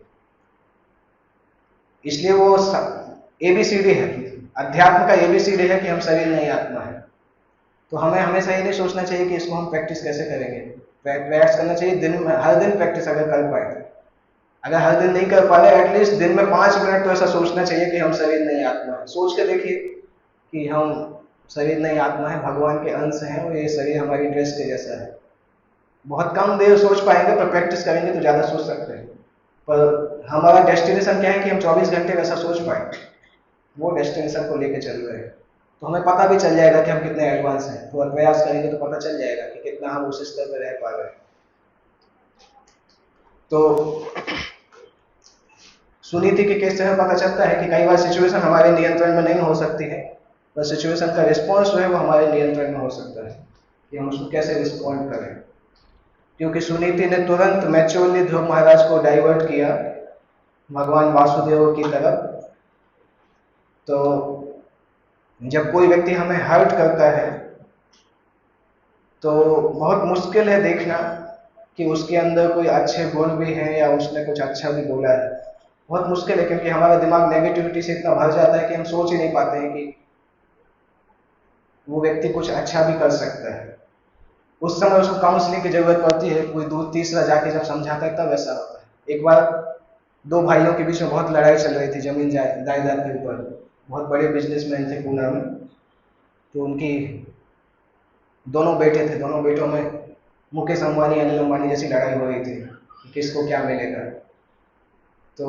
इसलिए वो एबीसीडी है, अध्यात्म का एबीसीडी है कि हम शरीर नहीं आत्मा है। तो हमें हमेशा ये नहीं सोचना चाहिए कि इसको हम प्रैक्टिस कैसे करेंगे। प्रयास करना चाहिए दिन में, हर दिन प्रैक्टिस अगर कर पाए। अगर हर दिन नहीं कर पा रहे, एटलीस्ट दिन में 5 मिनट तो ऐसा सोचना चाहिए कि हम शरीर नहीं आत्मा है। सोच के देखिए कि हम शरीर नहीं आत्मा है, भगवान के अंश हैं, और ये शरीर हमारी ड्रेस के जैसा है। बहुत कम देर सोच पाएंगे, पर प्रैक्टिस करेंगे तो ज्यादा सोच सकते हैं। पर हमारा डेस्टिनेशन क्या है कि हम 24 घंटे वैसा सोच पाए, वो डेस्टिनेशन को लेके चल रहे हैं। तो हमें पता भी चल जाएगा कि हम कितने एडवांस हैं। तो प्रयास करेंगे तो पता चल जाएगा कि कितना हम उस स्तर पर रह पा रहे हैं। तो सुनीति के केस से हमें पता चलता है कि कई बार सिचुएशन हमारे नियंत्रण में नहीं हो सकती है, पर सिचुएशन का रिस्पॉन्स जो है वो हमारे नियंत्रण में हो सकता है कि हम उसको कैसे रिस्पॉन्ड करें। क्योंकि सुनीति ने तुरंत मैच्योरली ध्रुव महाराज को डाइवर्ट किया भगवान वासुदेव की तरफ। तो जब कोई व्यक्ति हमें हर्ट करता है तो बहुत मुश्किल है देखना कि उसके अंदर कोई अच्छे गुण भी हैं या उसने कुछ अच्छा भी बोला है। बहुत मुश्किल है, क्योंकि हमारा दिमाग नेगेटिविटी से इतना भर जाता है कि हम सोच ही नहीं पाते हैं कि वो व्यक्ति कुछ अच्छा भी कर सकता है। उस समय उसको काउंसलिंग की जरूरत पड़ती है, कोई तीसरा जाके जब समझाता है तब ऐसा होता है। एक बार दो भाइयों के बीच में बहुत लड़ाई चल रही थी जमीन जायदाद के ऊपर। बहुत बड़े बिजनेसमैन थे पूना में। तो उनकी दोनों बेटे थे, दोनों बेटों में मुकेश अंबानी अनिल अंबानी जैसी लड़ाई हो रही थी कि किसको क्या मिलेगा। तो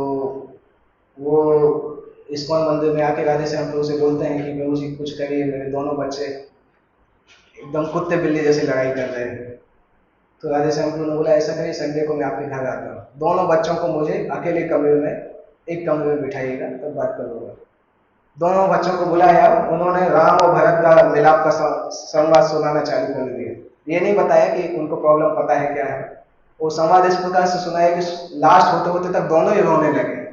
वो इस्कॉन मंदिर में आके राधे श्याम प्रभु से बोलते हैं कि प्रभु जी कुछ करिए, मेरे दोनों बच्चे एकदम कुत्ते बिल्ली जैसे लड़ाई कर रहे हैं। तो राधे श्याम प्रभु ने बोला ऐसा करिए, संडे को मैं आपके घर आता हूँ, दोनों बच्चों को मुझे अकेले कमरे में, एक कमरे में बिठाइएगा, तब बात करूंगा। दोनों बच्चों को बुलाया, उन्होंने राम और भरत का मिलाप का संवाद सुनाना चालू कर दिया। ये नहीं बताया कि उनको प्रॉब्लम पता है क्या है। वो संवाद इस प्रकार से सुनाया कि लास्ट होते होते तक दोनों ही रोने लगे।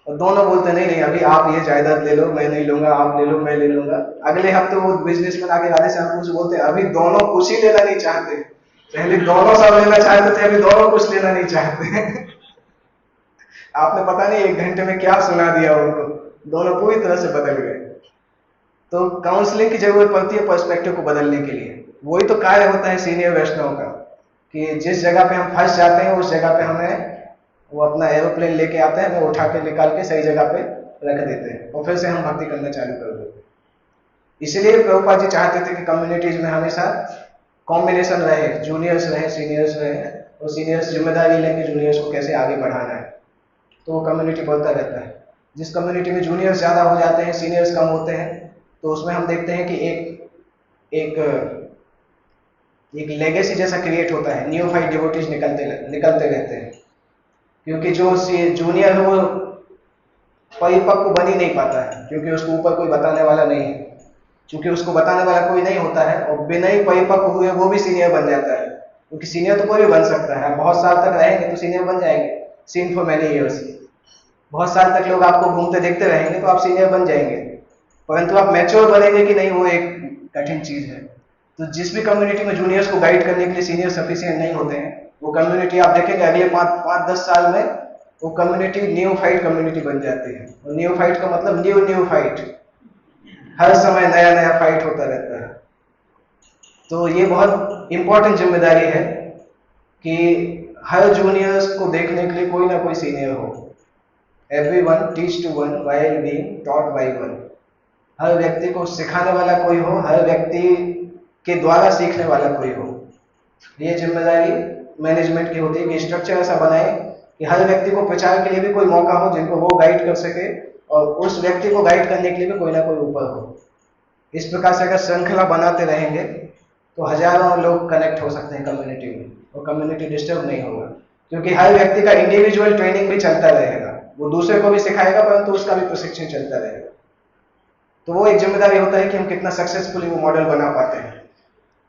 और दोनों बोलते नहीं नहीं, अभी आप ये जायदाद ले लो, मैं नहीं लूंगा, आप ले लो, मैं ले लूंगा। अगले हफ्ते वो बिजनेसमैन आके राधे श्याम से बोलते अभी दोनों कुछ ही लेना नहीं चाहते, पहले दोनों सब लेना चाहते थे, अभी दोनों कुछ लेना नहीं चाहते। आपने पता नहीं 1 घंटे में क्या सुना दिया उनको, दोनों पूरी तरह से बदल गए। तो काउंसलिंग की जरूरत पड़ती है पर्सपेक्टिव को बदलने के लिए। वही तो कार्य होता है सीनियर वैष्णव का, कि जिस जगह पे हम फंस जाते हैं उस जगह पे हमें वो अपना एरोप्लेन लेके आते हैं, हमें उठा के निकाल के सही जगह पे रख देते हैं, और फिर से हम भक्ति करना चालू कर देते हैं। इसीलिए प्रभुपाद जी चाहते थे कि कम्युनिटीज में हमेशा कॉम्बिनेशन रहे, जूनियर्स रहे, सीनियर्स रहे, और सीनियर्स जिम्मेदारी लें कि जूनियर्स को कैसे आगे बढ़ाना है। तो वो कम्युनिटी बढ़ता रहता है। जिस कम्युनिटी में जूनियर्स ज्यादा हो जाते हैं, सीनियर्स कम होते हैं, तो उसमें हम देखते हैं कि एक एक लेगेसी जैसा क्रिएट होता है, नियोफाइट डिवोटीज निकलते रहते हैं। क्योंकि जो जूनियर है वो परिपक्व बन ही नहीं पाता है, क्योंकि उसको ऊपर कोई बताने वाला नहीं है। क्योंकि उसको बताने वाला कोई नहीं होता है और बिना ही परिपक्व हुए वो भी सीनियर बन जाता है, क्योंकि सीनियर तो कोई भी बन सकता है। बहुत साल तक रहेंगे तो सीनियर बन जाएंगे, सीन फॉर मैनी ईयर्स। बहुत साल तक लोग आपको घूमते देखते रहेंगे तो आप सीनियर बन जाएंगे, परंतु आप मैच्योर बनेंगे कि नहीं, वो एक कठिन चीज है। तो जिस भी कम्युनिटी में जूनियर्स को गाइड करने के लिए सीनियर सफिशिएंट नहीं होते हैं, वो कम्युनिटी आप देखेंगे अगले 5-10 साल में वो कम्युनिटी न्यूफाइट कम्युनिटी बन जाती है। और न्यूफाइट का मतलब न्यू फाइट, हर समय नया नया फाइट होता रहता है। तो ये बहुत इंपॉर्टेंट जिम्मेदारी है कि हर जूनियर्स को देखने के लिए कोई ना कोई सीनियर हो। Everyone teach to one while being taught by one. हर व्यक्ति को सिखाने वाला कोई हो, हर व्यक्ति के द्वारा सीखने वाला कोई हो। ये जिम्मेदारी मैनेजमेंट की होती है कि स्ट्रक्चर ऐसा बनाए कि हर व्यक्ति को प्रचार के लिए भी कोई मौका हो जिनको वो गाइड कर सके, और उस व्यक्ति को गाइड करने के लिए भी कोई ना कोई ऊपर हो। इस प्रकार से अगर श्रृंखला बनाते रहेंगे तो हजारों लोग कनेक्ट हो सकते हैं कम्युनिटी में, और कम्युनिटी डिस्टर्ब नहीं होगा, क्योंकि हर व्यक्ति का इंडिविजुअल ट्रेनिंग भी चलता रहेगा। वो दूसरे को भी सिखाएगा, परंतु उसका भी प्रशिक्षण चलता रहेगा। तो वो एक जिम्मेदारी होता है कि हम कितना सक्सेसफुली वो मॉडल बना पाते हैं।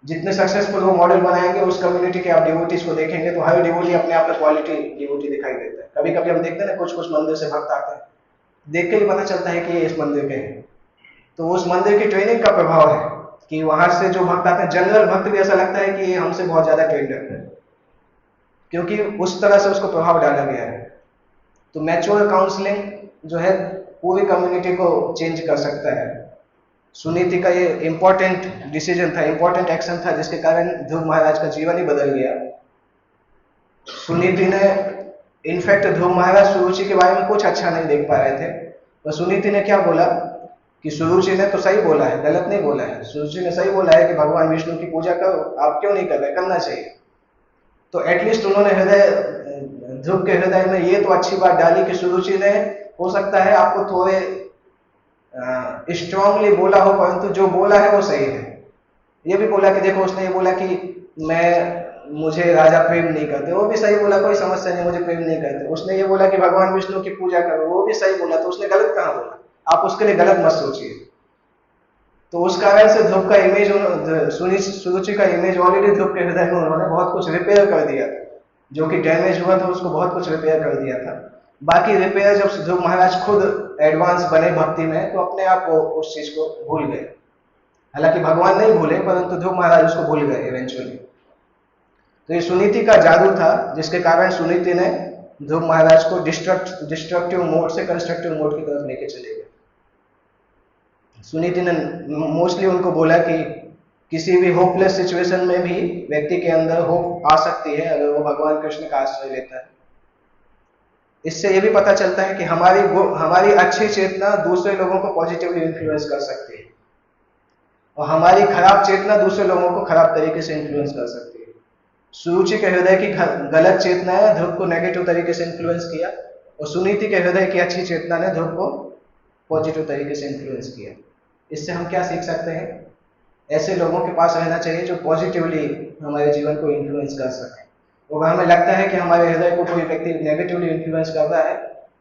जितने सक्सेसफुल वो मॉडल बनाएंगे, उस कम्युनिटी के आप डिवोटीज को देखेंगे तो हर डिवोटी अपने आप में क्वालिटी डिवोटी दिखाई देता है। कभी कभी हम देखते हैं ना, कुछ कुछ मंदिर से भक्त आते हैं, देख के ही पता चलता है कि ये इस मंदिर के हैं। तो उस मंदिर की ट्रेनिंग का प्रभाव है कि वहां से जो भक्त आते हैं, जनरल भक्त भी ऐसा लगता है कि ये हमसे बहुत ज्यादा ट्रेंड है, क्योंकि उस तरह से उसको प्रभाव डाला गया है। तो मैच्योर काउंसलिंग जो है पूरी कम्युनिटी को चेंज कर सकता है। सुनीति का ये इंपॉर्टेंट डिसीजन था, इंपॉर्टेंट एक्शन था, जिसके कारण ध्रुव महाराज का जीवन ही बदल गया। सुनीति ने इनफैक्ट ध्रुव महाराज सुरुचि के बारे में कुछ अच्छा नहीं देख पा रहे थे, तो सुनीति ने क्या बोला कि सुरुचि ने तो सही बोला है, गलत नहीं बोला है। सुरुचि ने सही बोला है कि भगवान विष्णु की पूजा करो, आप क्यों नहीं कर रहे, करना चाहिए। तो एटलीस्ट उन्होंने ध्रुव के हृदय में ये तो अच्छी बात डाली कि सुरुचि ने हो सकता है आपको थोड़े स्ट्रांगली बोला हो, परंतु जो बोला है वो सही है। ये भी बोला कि देखो, उसने ये बोला कि मुझे राजा प्रेम नहीं करते, वो भी सही बोला, कोई समस्या नहीं, मुझे प्रेम नहीं करते। उसने ये बोला कि भगवान विष्णु की पूजा करो, वो भी सही बोला, तो उसने गलत कहाँ बोला। आप उसके लिए गलत मत सोचिए। तो उस कारण से ध्रुव का इमेज, सुरुचि का इमेज ऑलरेडी ध्रुव के हृदय में उन्होंने बहुत कुछ रिपेयर कर दिया था। जो कि डैमेज हुआ था उसको बहुत कुछ रिपेयर कर दिया था। बाकी रिपेयर जब ध्रुव महाराज खुद एडवांस बने भक्ति में, तो अपने आप वो उस चीज को भूल गए। हालांकि भगवान नहीं भूले, परंतु ध्रुव महाराज उसको भूल गए इवेंचुअली। तो ये सुनीति का जादू था, जिसके कारण सुनीति ने ध्रुव महाराज को डिस्ट्रक्टिव मोड से कंस्ट्रक्टिव मोड की तरफ लेके चले गए। सुनीति ने मोस्टली उनको बोला कि किसी भी होपलेस सिचुएशन में भी व्यक्ति के अंदर होप आ सकती है अगर वो भगवान कृष्ण का आश्रय लेता है। इससे ये भी पता चलता है कि हमारी अच्छी चेतना दूसरे लोगों को पॉजिटिवली इन्फ्लुएंस कर सकती है, और हमारी खराब चेतना दूसरे लोगों को खराब तरीके से इन्फ्लुएंस कर सकती है। सुरुचि के हृदय की गलत चेतना ने ध्रुव को नेगेटिव तरीके से इन्फ्लुएंस किया, और सुनीति के हृदय की अच्छी चेतना ने ध्रुव को पॉजिटिव तरीके से इन्फ्लुएंस किया। इससे हम क्या सीख सकते हैं? ऐसे लोगों के पास रहना चाहिए जो पॉजिटिवली हमारे जीवन को इन्फ्लुएंस कर सके। और हमें लगता है कि हमारे हृदय को कोई व्यक्ति नेगेटिवली इन्फ्लुएंस कर रहा है,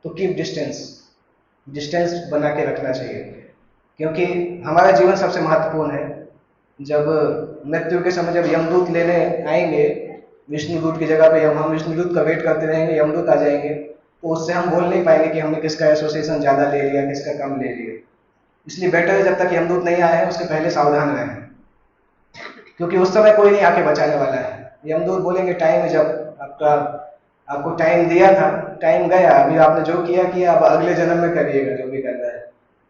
तो कीप डिस्टेंस बना के रखना चाहिए, क्योंकि हमारा जीवन सबसे महत्वपूर्ण है। जब मृत्यु के समय जब यमदूत लेने आएंगे विष्णुदूत की जगह पे, हम विष्णुदूत का वेट करते रहेंगे, यमदूत आ जाएंगे, तो उससे हम बोल नहीं पाएंगे कि हमने किसका एसोसिएशन ज्यादा ले लिया, किसका कम ले लिया। इसलिए बेटर है जब तक यमदूत नहीं आया है उसके पहले सावधान रहें, क्योंकि उस समय कोई नहीं आके बचाने वाला है। यमदूत बोलेंगे टाइम है, जब आपको टाइम दिया था, टाइम गया, अभी आपने जो किया अब अगले जन्म में करिएगा जो भी करना है।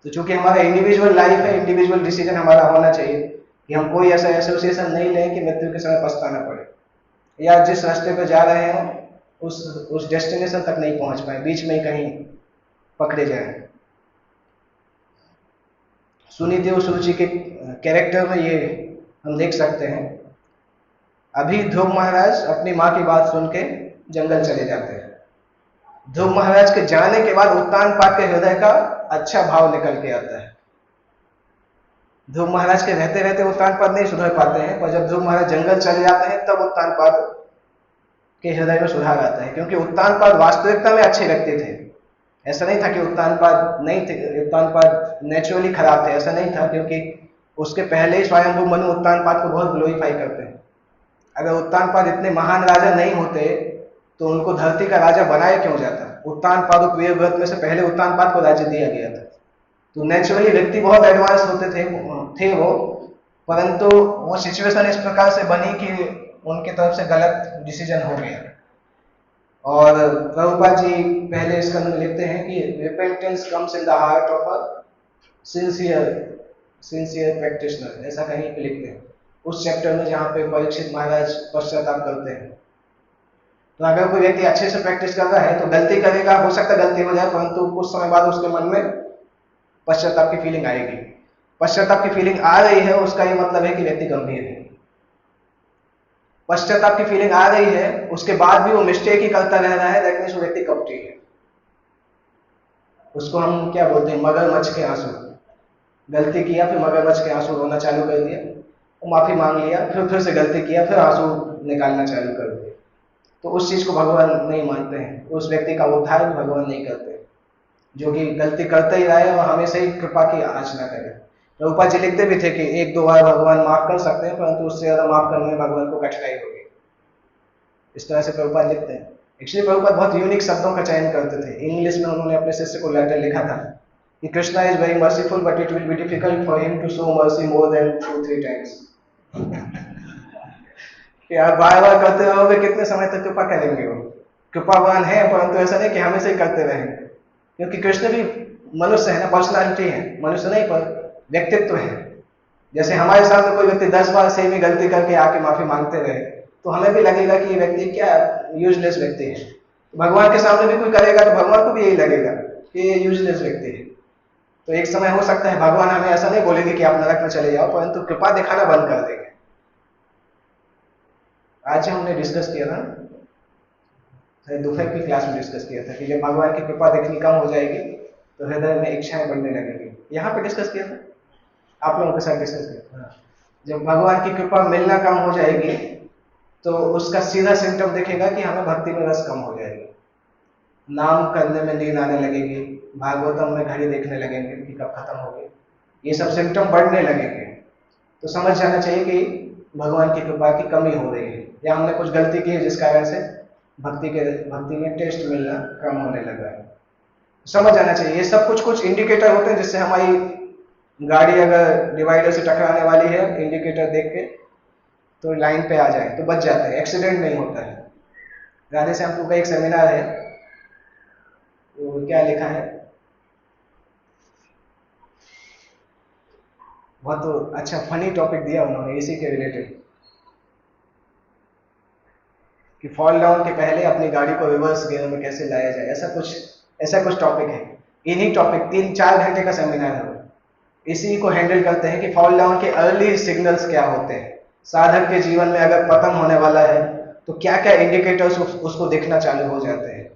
तो चूंकि हमारा इंडिविजुअल लाइफ है, इंडिविजुअल डिसीजन हमारा होना चाहिए कि हम कोई ऐसा एसोसिएशन नहीं लें कि मृत्यु के समय पछताना पड़े, या जिस रास्ते पे जा रहे हैं उस डेस्टिनेशन तक नहीं पहुंच पाए, बीच में ही कहीं पकड़े जाए। सुनीति और सुरुचि के कैरेक्टर में ये हम देख सकते हैं। अभी ध्रुव महाराज अपनी माँ की बात सुन के जंगल चले जाते हैं। ध्रुव महाराज के जाने के बाद उत्तानपाद के हृदय का अच्छा भाव निकल के आता है। ध्रुव महाराज के रहते रहते उत्तानपाद नहीं सुधर पाते हैं, पर जब ध्रुव महाराज जंगल चले जाते हैं तब उत्तानपाद के हृदय में सुधार आता है, क्योंकि उत्तानपाद वास्तविकता में अच्छे व्यक्ति थे। ऐसा नहीं था कि उत्तानपाद नहीं थे, उत्तानपाद नेचुरली खराब थे, ऐसा नहीं था, क्योंकि उसके पहले ही स्वयंभू मनु उत्तानपाद को बहुत ग्लोरीफाई करते हैं। अगर उत्तानपाद इतने महान राजा नहीं होते तो उनको धरती का राजा बनाया क्यों जाता? उत्तानपाद और वीरव्रत में से पहले उत्तानपाद को राज्य दिया गया था। तो नेचुरली व्यक्ति बहुत एडवांस होते थे वो, परंतु वो सिचुएशन इस प्रकार से बनी कि उनके तरफ से गलत डिसीजन हो गया। और प्रभुपाद जी पहले स्कंद में लिखते हैं कि repentance comes in the heart of a sincere practitioner, ऐसा कहीं पे लिखते हैं उस चैप्टर में जहाँ पे परीक्षित महाराज पश्चाताप करते हैं। तो अगर कोई व्यक्ति अच्छे से प्रैक्टिस कर रहा है तो गलती करेगा, हो सकता है गलती हो जाए, परंतु कुछ समय बाद उसके मन में पश्चाताप की फीलिंग आएगी। पश्चाताप की फीलिंग आ रही है उसका ये मतलब है कि व्यक्ति गंभीर है। पश्चाताप की फीलिंग आ रही है उसके बाद भी वो मिस्टेक ही करता रह रहा है, दैट मींस वो व्यक्ति कपटी है। उसको हम क्या बोलते हैं, मगरमच्छ के आंसू। गलती किया फिर मगरमच्छ के आंसू रोना चालू कर दिया, वो माफी मांग लिया, फिर से गलती किया, फिर आंसू निकालना चालू कर दिया। तो उस चीज को भगवान नहीं मानते हैं, उस व्यक्ति का उद्धार भी भगवान नहीं करते, जो कि गलती करते ही रहे और हमेशा ही कृपा की याचना करे। प्रभुपाद जी लिखते भी थे कि एक दो बार भगवान माफ कर सकते हैं, परंतु उससे ज्यादा माफ करने में भगवान को कठिनाई होगी। इस तरह से प्रभुपाद लिखते हैं। एक्चुअली प्रभुपाद बहुत यूनिक शब्दों का चयन करते थे। इंग्लिश में उन्होंने अपने शिष्य को लेटर लिखा था कि Krishna is very merciful but it will be difficult for him to show mercy more than 2-3 times. कि आप बार बार करते रहोगे कितने समय तक कृपा करेंगे? वो कृपावान है, परंतु ऐसा नहीं कि हमेशा ही करते रहेंगे, क्योंकि कृष्ण भी मनुष्य है ना, पर्सनालिटी है, मनुष्य नहीं पर व्यक्तित्व है। जैसे हमारे साथ कोई व्यक्ति 10 बार सेम ही गलती करके आके माफी मांगते रहे तो हमें भी लगेगा कि ये व्यक्ति क्या यूजलेस व्यक्ति है। तो भगवान के सामने भी कोई करेगा तो भगवान को भी यही लगेगा कि ये यूजलेस व्यक्ति है। तो एक समय हो सकता है भगवान हमें ऐसा नहीं बोलेंगे कि आप नरक में चले जाओ, परंतु कृपा दिखाना बंद कर देंगे। आज हमने डिस्कस किया था, दोपहर की क्लास में डिस्कस किया था कि जब भगवान की कृपा देखनी कम हो जाएगी तो हृदय में इच्छाएं बढ़ने लगेंगी। यहाँ पे डिस्कस किया था, आप लोगों के साथ डिस्कस किया था। जब भगवान की कृपा मिलना कम हो जाएगी तो उसका सीधा सिम्टम देखेगा कि हमें भक्ति में रस कम हो जाएगी, नाम करने में नींद आने लगेगी, भागवतम में घड़ी देखने लगेंगे कि कब खत्म होगी, ये सब सिम्टम बढ़ने लगेंगे। तो समझ जाना चाहिए कि भगवान की कृपा की कमी हो रही है या हमने कुछ गलती की है जिस कारण से भक्ति में टेस्ट मिलना कम होने लगा है। समझ जाना चाहिए। ये सब कुछ इंडिकेटर होते हैं जिससे हमारी गाड़ी अगर डिवाइडर से टकराने वाली है, इंडिकेटर देख के तो लाइन पे आ जाए तो बच जाते हैं, एक्सीडेंट नहीं होता है। राधे श्याम का एक सेमिनार है, तो क्या लिखा है, बहुत तो अच्छा फनी टॉपिक दिया उन्होंने इसी के रिलेटेड कि फॉल डाउन के पहले अपनी गाड़ी को रिवर्स गियर में कैसे लाया जाए, ऐसा कुछ टॉपिक है। इन्हीं टॉपिक 3-4 घंटे का सेमिनार है, इसी को हैंडल करते हैं कि फॉल डाउन के अर्ली सिग्नल्स क्या होते हैं। साधक के जीवन में अगर पतन होने वाला है तो क्या क्या इंडिकेटर्स उसको देखना चालू हो जाते हैं,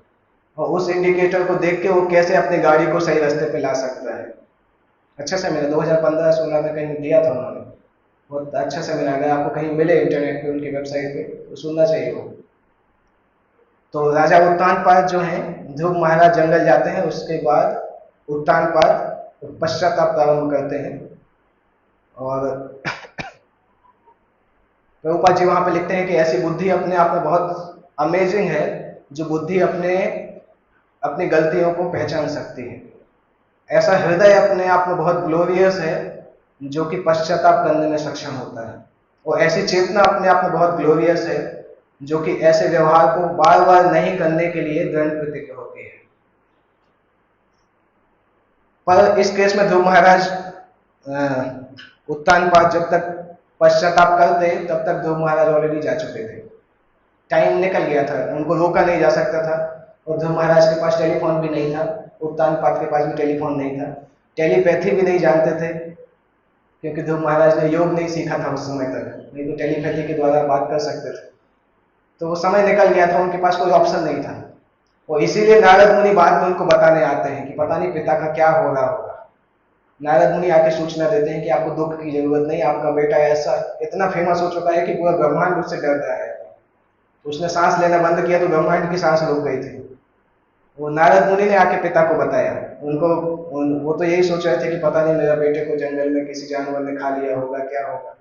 और उस इंडिकेटर को देख के वो कैसे अपनी गाड़ी को सही रास्ते पे ला सकता है। अच्छा सेमिनार 2015-16 में कहीं दिया था उन्होंने, बहुत अच्छा सेमिनार है, आपको कहीं मिले इंटरनेट पे उनकी वेबसाइट पे तो सुनना चाहिए वो। तो राजा उत्तानपाद जो है, ध्रुव महाराज जंगल जाते हैं, उसके बाद उत्तानपाद पश्चाताप प्रारंभ करते हैं। और प्रभुपाद जी वहां पे लिखते हैं कि ऐसी बुद्धि अपने आप में बहुत अमेजिंग है जो बुद्धि अपनी गलतियों को पहचान सकती है। ऐसा हृदय अपने आप में बहुत ग्लोरियस है जो कि पश्चाताप करने में सक्षम होता है, और ऐसी चेतना अपने आप में बहुत ग्लोरियस है जो कि ऐसे व्यवहार को बार बार नहीं करने के लिए दृढ़ प्रतिज्ञ होती है। पर इस केस में ध्रुव महाराज उत्तानपाद जब तक पश्चाताप करते तब तक ध्रुव महाराज ऑलरेडी जा चुके थे, टाइम निकल गया था, उनको रोका नहीं जा सकता था। और ध्रुव महाराज के पास टेलीफोन भी नहीं था, उत्तानपाद के पास भी टेलीफोन नहीं था, टेलीपैथी भी नहीं जानते थे क्योंकि ध्रुव महाराज ने योग नहीं सीखा था उस समय तक, नहीं तो टेलीपैथी के द्वारा बात कर सकते थे। तो वो समय निकल गया था, उनके पास कोई ऑप्शन नहीं था, और इसीलिए नारद मुनि बाद में उनको बताने आते हैं कि पता नहीं पिता का क्या हो रहा होगा। नारद मुनि आके सूचना देते हैं कि आपको दुख की जरूरत नहीं, आपका बेटा ऐसा इतना फेमस हो चुका है कि पूरा ब्रह्मांड उससे डर रहा है। उसने सांस लेना बंद किया तो ब्रह्मांड की सांस रुक गई थी, वो नारद मुनि ने आके पिता को बताया। वो तो यही सोच रहे थे कि पता नहीं मेरा बेटे को जंगल में किसी जानवर ने खा लिया होगा, क्या होगा।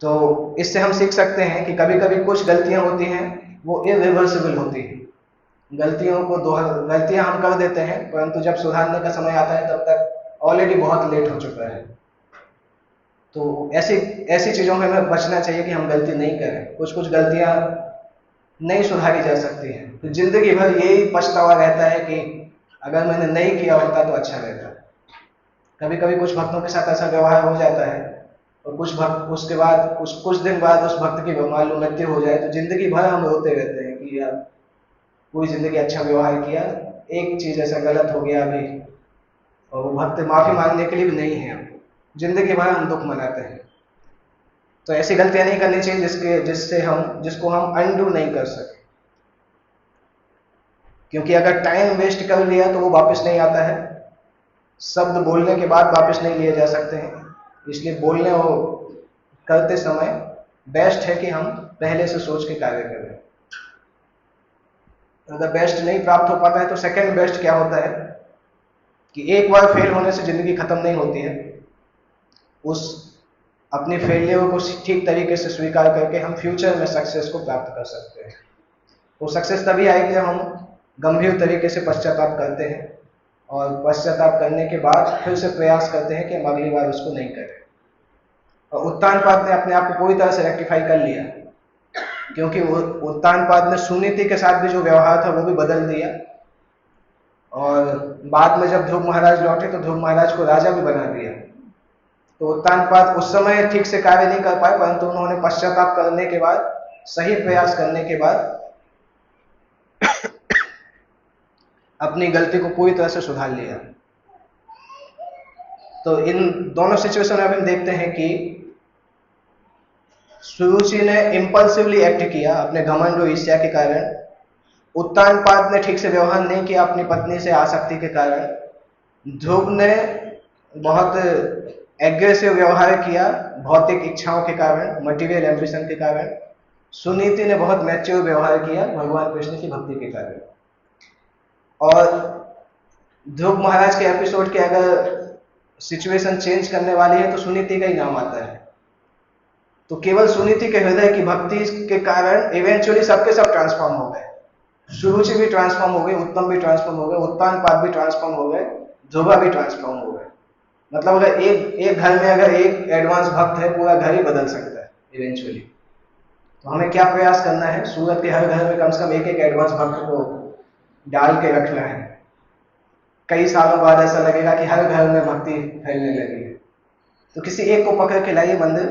तो इससे हम सीख सकते हैं कि कभी कभी कुछ गलतियां होती हैं वो इरिवर्सिबल होती हैं। गलतियां हम कर देते हैं, परंतु जब सुधारने का समय आता है तब तक ऑलरेडी बहुत लेट हो चुका है। तो ऐसी ऐसी चीजों में हमें बचना चाहिए कि हम गलती नहीं करें। कुछ कुछ गलतियां नहीं सुधारी जा सकती हैं, तो जिंदगी भर यही पछतावा रहता है कि अगर मैंने नहीं किया होता तो अच्छा रहता। कभी कभी कुछ भक्तों के साथ ऐसा व्यवहार हो जाता है और कुछ भक्त उसके बाद कुछ दिन बाद उस भक्त की मान लो मृत्यु हो जाए तो जिंदगी भर हम रोते रहते हैं कि यार पूरी जिंदगी अच्छा व्यवहार किया, एक चीज ऐसा गलत हो गया अभी, और वो भक्त माफी मांगने के लिए भी नहीं है। जिंदगी भर हम दुख मनाते हैं। तो ऐसी गलतियां नहीं करनी चाहिए जिसको हम अनडू नहीं कर सके, क्योंकि अगर टाइम वेस्ट कर लिया तो वो वापस नहीं आता है। शब्द बोलने के बाद वापस नहीं लिए जा सकते हैं, इसलिए बोलने और करते समय बेस्ट है कि हम पहले से सोच के कार्य करें। अगर बेस्ट नहीं प्राप्त हो पाता है तो सेकंड बेस्ट क्या होता है कि एक बार फेल होने से जिंदगी खत्म नहीं होती है। उस अपनी फेलियर को ठीक तरीके से स्वीकार करके हम फ्यूचर में सक्सेस को प्राप्त कर सकते हैं। वो सक्सेस तभी आएगी जब हम गंभीर तरीके से पश्चाताप करते हैं और पश्चाताप करने के बाद फिर से प्रयास करते हैं कि हम अगली बार उसको नहीं करें। और उत्तानपाद ने अपने आप को पूरी तरह से रेक्टिफाई कर लिया, क्योंकि उत्तानपाद ने सुनीति के साथ भी जो व्यवहार था वो भी बदल दिया। और बाद में जब ध्रुव महाराज लौटे तो ध्रुव महाराज को राजा भी बना दिया। तो उत्तानपाद उस समय ठीक से कार्य नहीं कर पाए, परंतु उन्होंने पश्चाताप करने के बाद, सही प्रयास करने के बाद अपनी गलती को पूरी तरह से सुधार लिया। तो इन दोनों सिचुएशन में हम देखते हैं कि सुरुचि ने इंपल्सिवली एक्ट किया अपने घमंड और ईर्ष्या के कारण। उत्तानपाद ने ठीक से व्यवहार नहीं किया अपनी पत्नी से आसक्ति के कारण। ध्रुव ने बहुत एग्रेसिव व्यवहार किया भौतिक इच्छाओं के कारण, मटेरियल एम्बिशन के कारण। सुनीति ने बहुत मैच्योर व्यवहार किया भगवान कृष्ण की भक्ति के कारण। और ध्रुव महाराज के एपिसोड के अगर सिचुएशन चेंज करने वाली है तो सुनीति का ही नाम आता है। तो केवल सुनीति के हृदय की भक्ति के कारण इवेंचुअली सबके सब ट्रांसफॉर्म हो गए। सुरुचि भी ट्रांसफॉर्म हो गई, उत्तम भी ट्रांसफॉर्म हो गए, उत्तानपाद भी ट्रांसफॉर्म हो गए, ध्रुवा भी ट्रांसफॉर्म हो गए। मतलब अगर एक घर में अगर एक एडवांस भक्त है, पूरा घर ही बदल सकता है इवेंचुअली। तो हमें क्या प्रयास करना है, सूरत के हर घर में कम से कम एक एडवांस भक्त को डाल के रखना है। कई सालों बाद ऐसा लगेगा कि हर घर में भक्ति फैलने लगी है। तो किसी एक को पकड़ के लाइए मंदिर,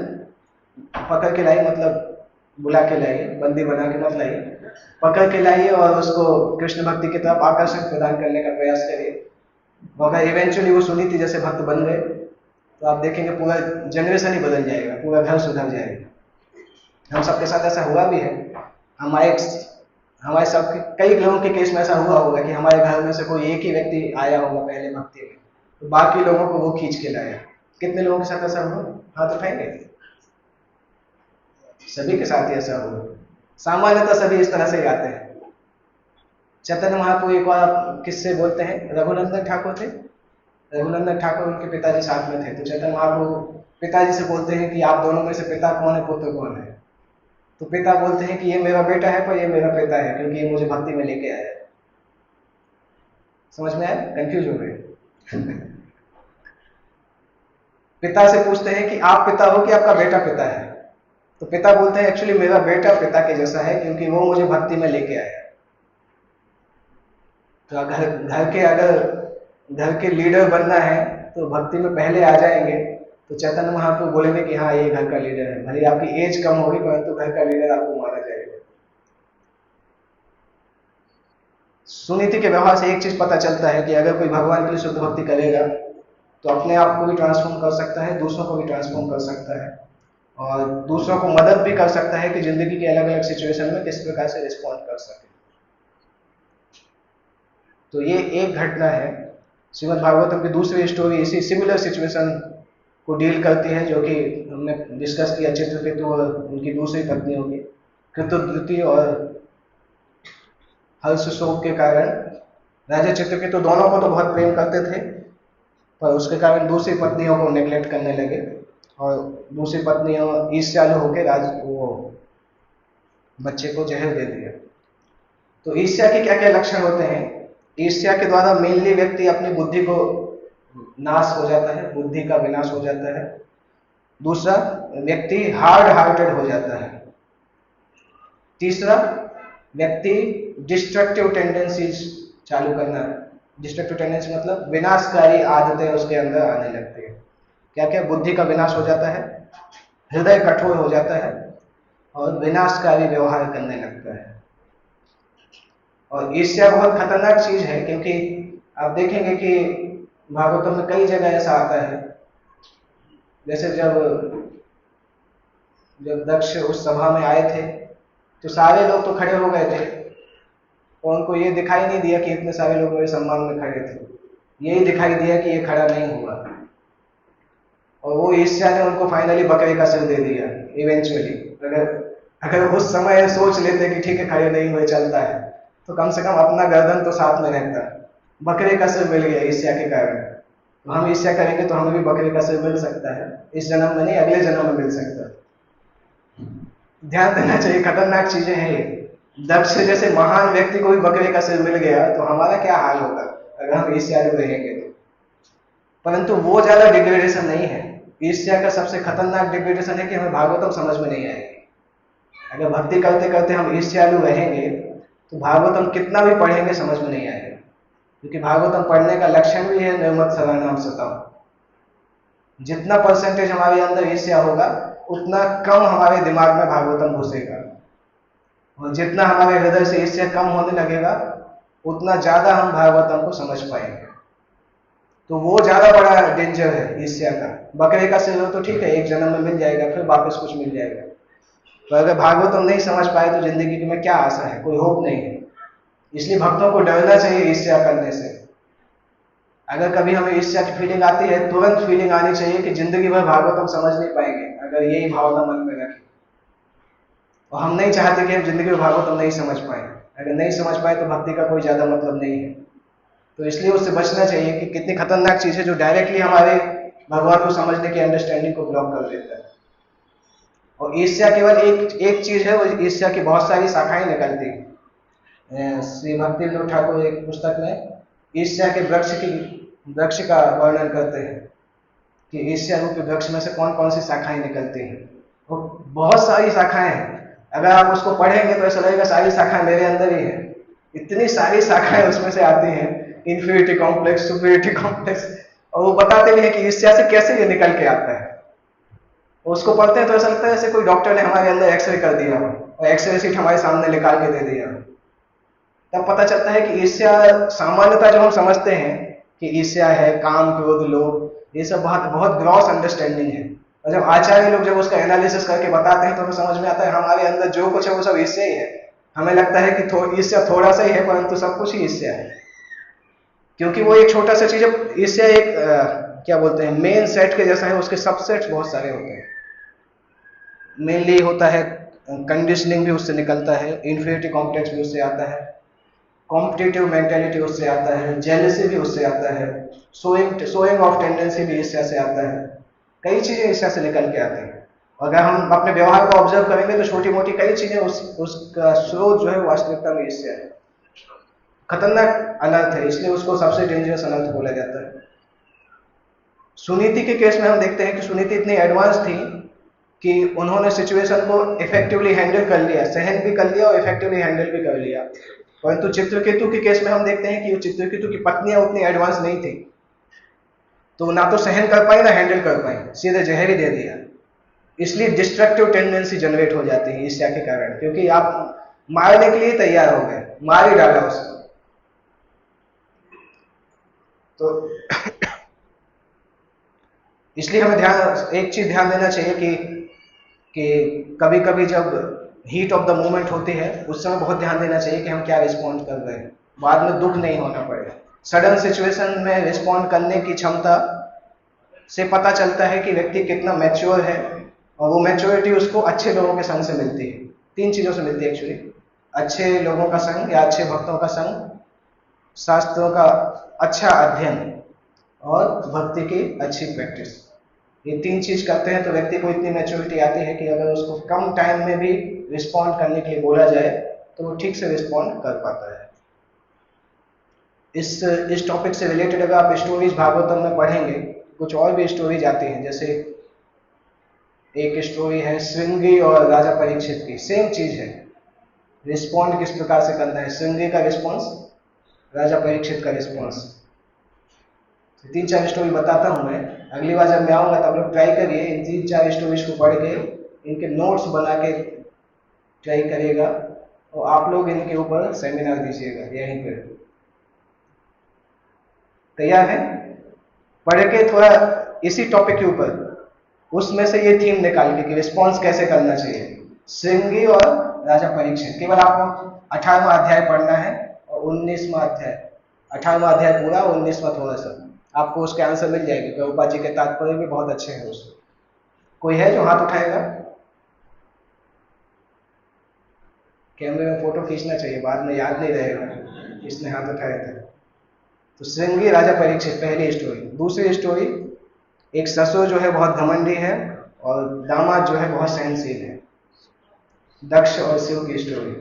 पकड़ के लाइए मतलब बुला के लाइए, बंदी बना के मत लाइए, पकड़ के लाइए और उसको कृष्ण भक्ति की तरफ आकर्षण प्रदान करने का प्रयास करिए। अगर इवेंचुअली वो सुनीति जैसे भक्त बन गए तो आप देखेंगे पूरा जनरेशन ही बदल जाएगा, पूरा घर सुधर जाएगा। हम सबके साथ ऐसा हुआ भी है। हमारे सब कई लोगों के केस में ऐसा हुआ होगा कि हमारे घर में से कोई एक ही व्यक्ति आया होगा पहले भक्ति में, तो बाकी लोगों को वो खींच के लाया। कितने लोगों के साथ ऐसा हुआ, हाथ उठाएंगे? सभी के साथ ही ऐसा हुआ। सामान्यतः सभी इस तरह से ही आते हैं। चैतन्य महाप्रभु एक बार किससे बोलते हैं, रघुनंदन ठाकुर थे, रघुनंदन ठाकुर उनके पिताजी साथ में थे। तो चैतन्य महाप्रभु पिताजी से बोलते हैं कि आप दोनों में से पिता कौन है, पुत्र कौन है? तो पिता बोलते हैं कि ये मेरा बेटा है पर ये मेरा पिता है, क्योंकि ये मुझे भक्ति में लेके आया है। समझ में आया? कंफ्यूज हो गए? पिता से पूछते हैं कि आप पिता हो कि आपका बेटा पिता है? तो पिता बोलते हैं एक्चुअली मेरा बेटा पिता के जैसा है, क्योंकि वो मुझे भक्ति में लेके आया। तो अगर घर के लीडर बनना है तो भक्ति में पहले आ जाएंगे तो चैतन्य महाप्रभु बोलेंगे कि हाँ ये घर का लीडर है। भले आपकी एज कम होगी परंतु घर का लीडर आपको माना जाएगा। सुनीति के व्यवहार से एक चीज पता चलता है कि अगर कोई भगवान के लिए शुद्ध भक्ति करेगा तो अपने आप को भी ट्रांसफॉर्म कर सकता है, दूसरों को भी ट्रांसफॉर्म कर सकता है, और दूसरों को मदद भी कर सकता है कि जिंदगी के अलग अलग सिचुएशन में किस प्रकार से रिस्पॉन्ड कर सके। तो ये एक घटना है। श्रीमद् भागवतम की दूसरी स्टोरी इसी सिमिलर सिचुएशन को डील करती है, जो कि हमने डिस्कस किया चित्रकेतु और उनकी दूसरी पत्नियों की, कृतुद्युति और हर्ष शोक के कारण राजा चित्रकेतु दोनों को तो बहुत प्रेम करते थे, पर उसके कारण दूसरी पत्नियों को नेग्लेक्ट करने लगे और दूसरी पत्नियों ईर्ष्यालु होकर वो बच्चे को जहर दे दिया। तो ईर्ष्या के क्या क्या लक्षण होते हैं? ईर्ष्या के द्वारा मेनली व्यक्ति अपनी बुद्धि को नाश हो जाता है, बुद्धि का विनाश हो जाता है। दूसरा, व्यक्ति हार्ड हार्टेड हो जाता है। तीसरा, व्यक्ति डिस्ट्रक्टिव टेंडेंसीज चालू करना है। डिस्ट्रक्टिव टेंडेंसी मतलब विनाशकारी आदतें उसके अंदर आने लगती है। क्या क्या? बुद्धि का विनाश हो जाता है, हृदय कठोर हो जाता है और विनाशकारी व्यवहार करने लगता है। और ईर्ष्या बहुत खतरनाक चीज है, क्योंकि आप देखेंगे कि भागवतम में कई जगह ऐसा आता है, जैसे जब दक्ष उस सभा में आए थे तो सारे लोग तो खड़े हो गए थे और उनको ये दिखाई नहीं दिया कि इतने सारे लोग मेरे सम्मान में खड़े थे, यही दिखाई दिया कि ये खड़ा नहीं हुआ और वो ईर्ष्या ने उनको फाइनली बकरे का सिर दे दिया इवेंचुअली। अगर उस समय सोच लेते कि ठीक है खड़े नहीं हुए चलता है, तो कम से कम अपना गर्दन तो साथ में रहता। बकरे का सिर मिल गया ईर्ष्या के कारण। तो हम ईर्ष्या करेंगे तो हमें भी बकरे का सिर मिल सकता है, इस जन्म में नहीं अगले जन्म में मिल सकता है। ध्यान देना चाहिए, खतरनाक चीजें हैं ये। दक्ष जैसे महान व्यक्ति को भी बकरे का सिर मिल गया तो हमारा क्या हाल होगा अगर हम ईर्ष्यालु रहेंगे तो। परंतु वो ज्यादा डिग्रेडेशन नहीं है। ईर्ष्या का सबसे खतरनाक डिग्रेडेशन है कि हमें भागवतम समझ में नहीं आएगी। अगर भक्ति करते करते हम ईर्ष्यालु रहेंगे तो भागवतम कितना भी पढ़ेंगे समझ में नहीं आएगा, क्योंकि भागवतम पढ़ने का लक्षण भी है निर्मत्सराणाम सतम। जितना परसेंटेज हमारे अंदर ईर्ष्या होगा उतना कम हमारे दिमाग में भागवतम घुसेगा, और जितना हमारे हृदय से ईर्ष्या कम होने लगेगा उतना ज्यादा हम भागवतम को समझ पाएंगे। तो वो ज्यादा बड़ा डेंजर है ईर्ष्या का। बकरे का सिर हो तो ठीक है, एक जन्म में मिल जाएगा, फिर वापस कुछ मिल जाएगा। तो अगर भागवतम नहीं समझ पाए तो जिंदगी में क्या आशा है, कोई होप नहीं है। इसलिए भक्तों को डरना चाहिए ईर्ष्या करने से। अगर कभी हमें ईर्ष्या की फीलिंग आती है, तुरंत फीलिंग आनी चाहिए कि जिंदगी भर भागवतम समझ नहीं पाएंगे अगर यही भावना मन में रखें। और हम नहीं चाहते कि हम जिंदगी में भागवतम नहीं समझ पाए। अगर नहीं समझ पाए तो भक्ति का कोई ज्यादा मतलब नहीं है। तो इसलिए उससे बचना चाहिए कि कितनी खतरनाक चीज है जो डायरेक्टली हमारे भगवान को समझने की अंडरस्टैंडिंग को ब्लॉक कर देता है। और ईर्ष्या केवल एक चीज है, वो ईर्ष्या की बहुत सारी शाखाएं निकलती है। श्री भक्ति विनोद ठाकुर एक पुस्तक में ईर्ष्या के वृक्ष का वर्णन करते हैं कि ईर्ष्या रूपी वृक्ष में से कौन कौन सी शाखाएं निकलती हैं। वो बहुत सारी शाखाएं हैं, अगर आप उसको पढ़ेंगे तो ऐसा लगेगा सारी शाखाएं मेरे अंदर ही है। इतनी सारी शाखाएं उसमें से आती हैं, इंफीरियरिटी कॉम्प्लेक्स, सुपीरियरिटी कॉम्प्लेक्स, और वो बताते भी हैं कि ईर्ष्या से कैसे ये निकल के आता है। उसको पढ़ते हैं तो ऐसा लगता है जैसे कोई डॉक्टर ने हमारे अंदर एक्सरे कर दिया हो और एक्सरे शीट हमारे सामने निकाल के दे दिया। तब पता चलता है कि ईर्ष्या सामान्यतः जो हम समझते हैं कि ईर्ष्या है काम क्रोध लोभ, ये सब बहुत बहुत ग्रॉस अंडरस्टैंडिंग है। और जब आचार्य लोग जब उसका एनालिसिस करके बताते हैं तो हमें समझ में आता है हमारे अंदर जो कुछ है वो सब ईर्ष्या ही है। हमें लगता है कि ईर्ष्या थोड़ा सा ही है, परंतु सब कुछ ही ईर्ष्या है, क्योंकि वो एक छोटा सा चीज है। ईर्ष्या एक क्या बोलते हैं मेन सेट के जैसा है, उसके सबसेट्स बहुत सारे होते हैं। मेनली होता है कंडीशनिंग भी उससे निकलता है, इंफीरियरिटी कॉम्प्लेक्स भी उससे आता है, कॉम्पिटिटिव मेंटेलिटी उससे आता है, जेलसी भी उससे आता है, शोइंग ऑफ टेंडेंसी भी ईर्ष्या से आता है। कई चीजें ईर्ष्या से निकल के आती हैं। अगर हम अपने व्यवहार को ऑब्जर्व करेंगे तो छोटी मोटी कई चीजें उसका स्रोत जो है वास्तविकता में ईर्ष्या है। खतरनाक अनर्थ है, इसलिए उसको सबसे डेंजरस अनर्थ बोला जाता है। सुनीति के केस में हम देखते हैं कि सुनीति इतनी एडवांस थी कि उन्होंने सिचुएशन को इफेक्टिवली हैंडल कर लिया, सहन भी कर लिया और इफेक्टिवली हैंडल भी कर लिया। परंतु चित्रकेतु के केस में हम देखते हैं कि चित्रकेतु की पत्नियां उतनी एडवांस नहीं थी, तो ना तो सहन कर पाई ना हैंडल कर पाई, सीधे जहर ही दे दिया। इसलिए डिस्ट्रक्टिव टेंडेंसी जनरेट हो जाती है ईर्ष्या के कारण, क्योंकि आप मारने के लिए तैयार हो गए, मार ही डाला उसको। तो इसलिए हमें एक चीज ध्यान देना चाहिए कि कभी कभी जब हीट ऑफ द मोमेंट होती है उस समय बहुत ध्यान देना चाहिए कि हम क्या रिस्पॉन्ड कर रहे हैं, बाद में दुख नहीं होना पड़े। सडन सिचुएशन में रिस्पॉन्ड करने की क्षमता से पता चलता है कि व्यक्ति कितना मैच्योर है, और वो मैच्योरिटी उसको अच्छे लोगों के संग से मिलती है। 3 चीजों से मिलती है एक्चुअली। अच्छे लोगों का संग या अच्छे भक्तों का संग, शास्त्रों का अच्छा अध्ययन और भक्ति की अच्छी प्रैक्टिस, ये 3 चीज करते हैं तो व्यक्ति को इतनी मैच्योरिटी आती है कि अगर उसको कम टाइम में भी रिस्पॉन्ड करने के लिए बोला जाए तो वो ठीक से रिस्पॉन्ड कर पाता है। इस टॉपिक से रिलेटेड अगर आप स्टोरीज भागवतम में पढ़ेंगे, कुछ और भी स्टोरीज आती हैं। जैसे एक स्टोरी है श्रृंगी और राजा परीक्षित की, सेम चीज है, रिस्पॉन्ड किस प्रकार से करना है, श्रृंगी का रिस्पॉन्स, राजा परीक्षित का रिस्पॉन्स। 3-4 स्टोरी बताता हूं मैं, अगली बार जब मैं आऊंगा तब लोग ट्राई करिए इन 3-4 स्टोरीज को पढ़ के इनके नोट्स बना के ट्राई करिएगा और आप लोग इनके ऊपर सेमिनार दीजिएगा यहीं पर। तैयार है? पढ़ के थोड़ा इसी टॉपिक के ऊपर उसमें से ये थीम निकाल के कि रिस्पॉन्स कैसे करना चाहिए, श्रृंगी और राजा परीक्षित। केवल आपको 18वां अध्याय पढ़ना है और 19वां अध्याय, 18वां अध्याय पूरा, 19वां थोड़ा सा, आपको उसके आंसर मिल जाएंगे। प्रभुपाद जी के तात्पर्य भी बहुत अच्छे हैं उसमें। कोई है जो हाथ उठाएगा? कैमरे में फोटो खींचना चाहिए, बाद में याद नहीं रहेगा इसने हाथ उठाया था। तो श्रृंगी राजा परीक्षित पहली स्टोरी। दूसरी स्टोरी, एक ससुर जो है बहुत घमंडी है और दामाद जो है बहुत सहनशील है, दक्ष और शिव की स्टोरी।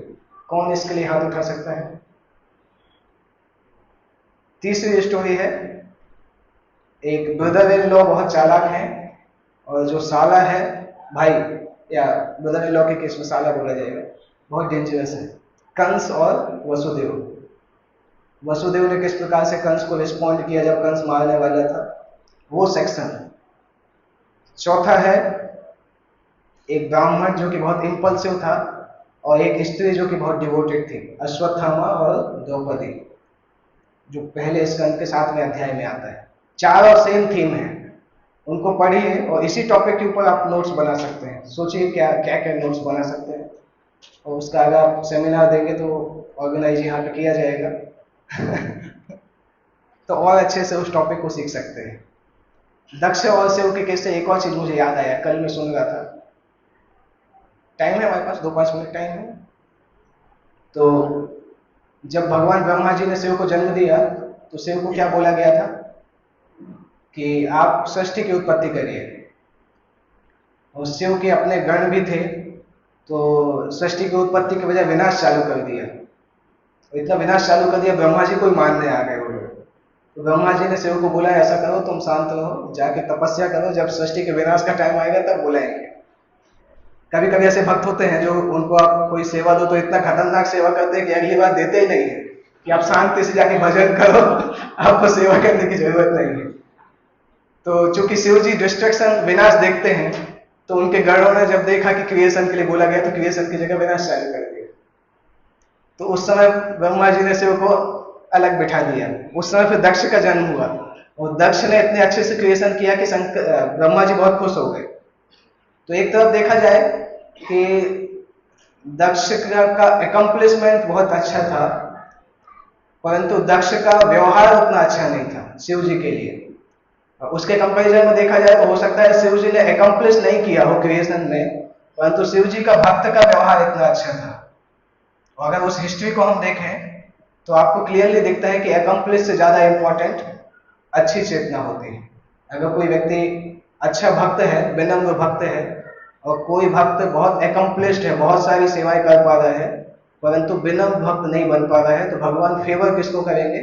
कौन इसके लिए हाथ उठा सकता है? तीसरी स्टोरी है, एक ब्रदर इन लॉ बहुत चालाक है और जो साला है भाई, या ब्रदर इन लॉ के केस में साला बोला जाएगा, बहुत डेंजरस है, कंस और वसुदेव। वसुदेव ने किस प्रकार से कंस को रिस्पॉन्ड किया जब कंस मारने वाला था, वो सेक्शन। चौथा है एक ब्राह्मण जो कि बहुत इंपल्सिव था और एक स्त्री जो कि बहुत डिवोटेड थी, अश्वत्थामा और द्रौपदी, जो पहले स्कंद के 7वें अध्याय में आता है। 4 और सेम थीम है, उनको पढ़िए और इसी टॉपिक के ऊपर आप नोट्स बना सकते हैं। सोचिए क्या क्या क्या नोट्स बना सकते हैं और उसका अगर आप सेमिनार देंगे तो ऑर्गेनाइज यहाँ पे किया जाएगा तो और अच्छे से उस टॉपिक को सीख सकते हैं। दक्ष और शिव के केस से एक और चीज मुझे याद आया, कल मैं सुन रहा था। टाइम है हमारे पास, 2-5 मिनट टाइम है। तो जब भगवान ब्रह्मा जी ने शिव को जन्म दिया तो शिव को क्या बोला गया था कि आप सृष्टि की उत्पत्ति करिए, और शिव के अपने गण भी थे तो सृष्टि की उत्पत्ति की बजाय विनाश चालू कर दिया। इतना विनाश चालू कर दिया, ब्रह्मा जी को ही मानने आ गए वो लोग। तो ब्रह्मा जी ने शिव को बोला ऐसा करो, तुम शांत रहो, जाके तपस्या करो, जब सृष्टि के विनाश का टाइम आएगा तब बुलाएंगे। कभी कभी ऐसे भक्त होते हैं जो उनको आप कोई सेवा दो तो इतना खतरनाक सेवा करते हैं कि अगली बार देते ही नहीं है कि आप शांति से जाके भजन करो, आपको सेवा करने की जरूरत नहीं है। तो चूंकि शिव जी डिस्ट्रक्शन, विनाश देखते हैं, तो उनके गणों ने जब देखा कि क्रिएशन के लिए बोला गया तो क्रिएशन की जगह विनाश चालू कर दिया। तो उस समय ब्रह्मा जी ने शिव को अलग बिठा दिया। उस समय फिर दक्ष का जन्म हुआ और दक्ष ने इतने अच्छे से क्रिएशन किया कि ब्रह्मा जी बहुत खुश हो गए। तो एक तरफ देखा जाए कि दक्ष का अकम्प्लिशमेंट बहुत अच्छा था, परंतु दक्ष का व्यवहार उतना अच्छा नहीं था शिव जी के लिए। उसके कंपैरिजन में देखा जाए तो हो सकता है शिव जी ने अकम्प्लिश नहीं किया हो क्रिएशन में, परंतु शिव जी का भक्त का व्यवहार इतना अच्छा था। और अगर उस हिस्ट्री को हम देखें तो आपको क्लियरली दिखता है कि अकम्प्लिश से ज्यादा इंपॉर्टेंट अच्छी चेतना होती है। अगर कोई व्यक्ति अच्छा भक्त है, विनम्र भक्त है, और कोई भक्त बहुत अकम्प्लिश्ड है, बहुत सारी सेवाएं कर पा रहा है, परंतु विनम्र भक्त नहीं बन पा रहा है, तो भगवान फेवर किसको करेंगे?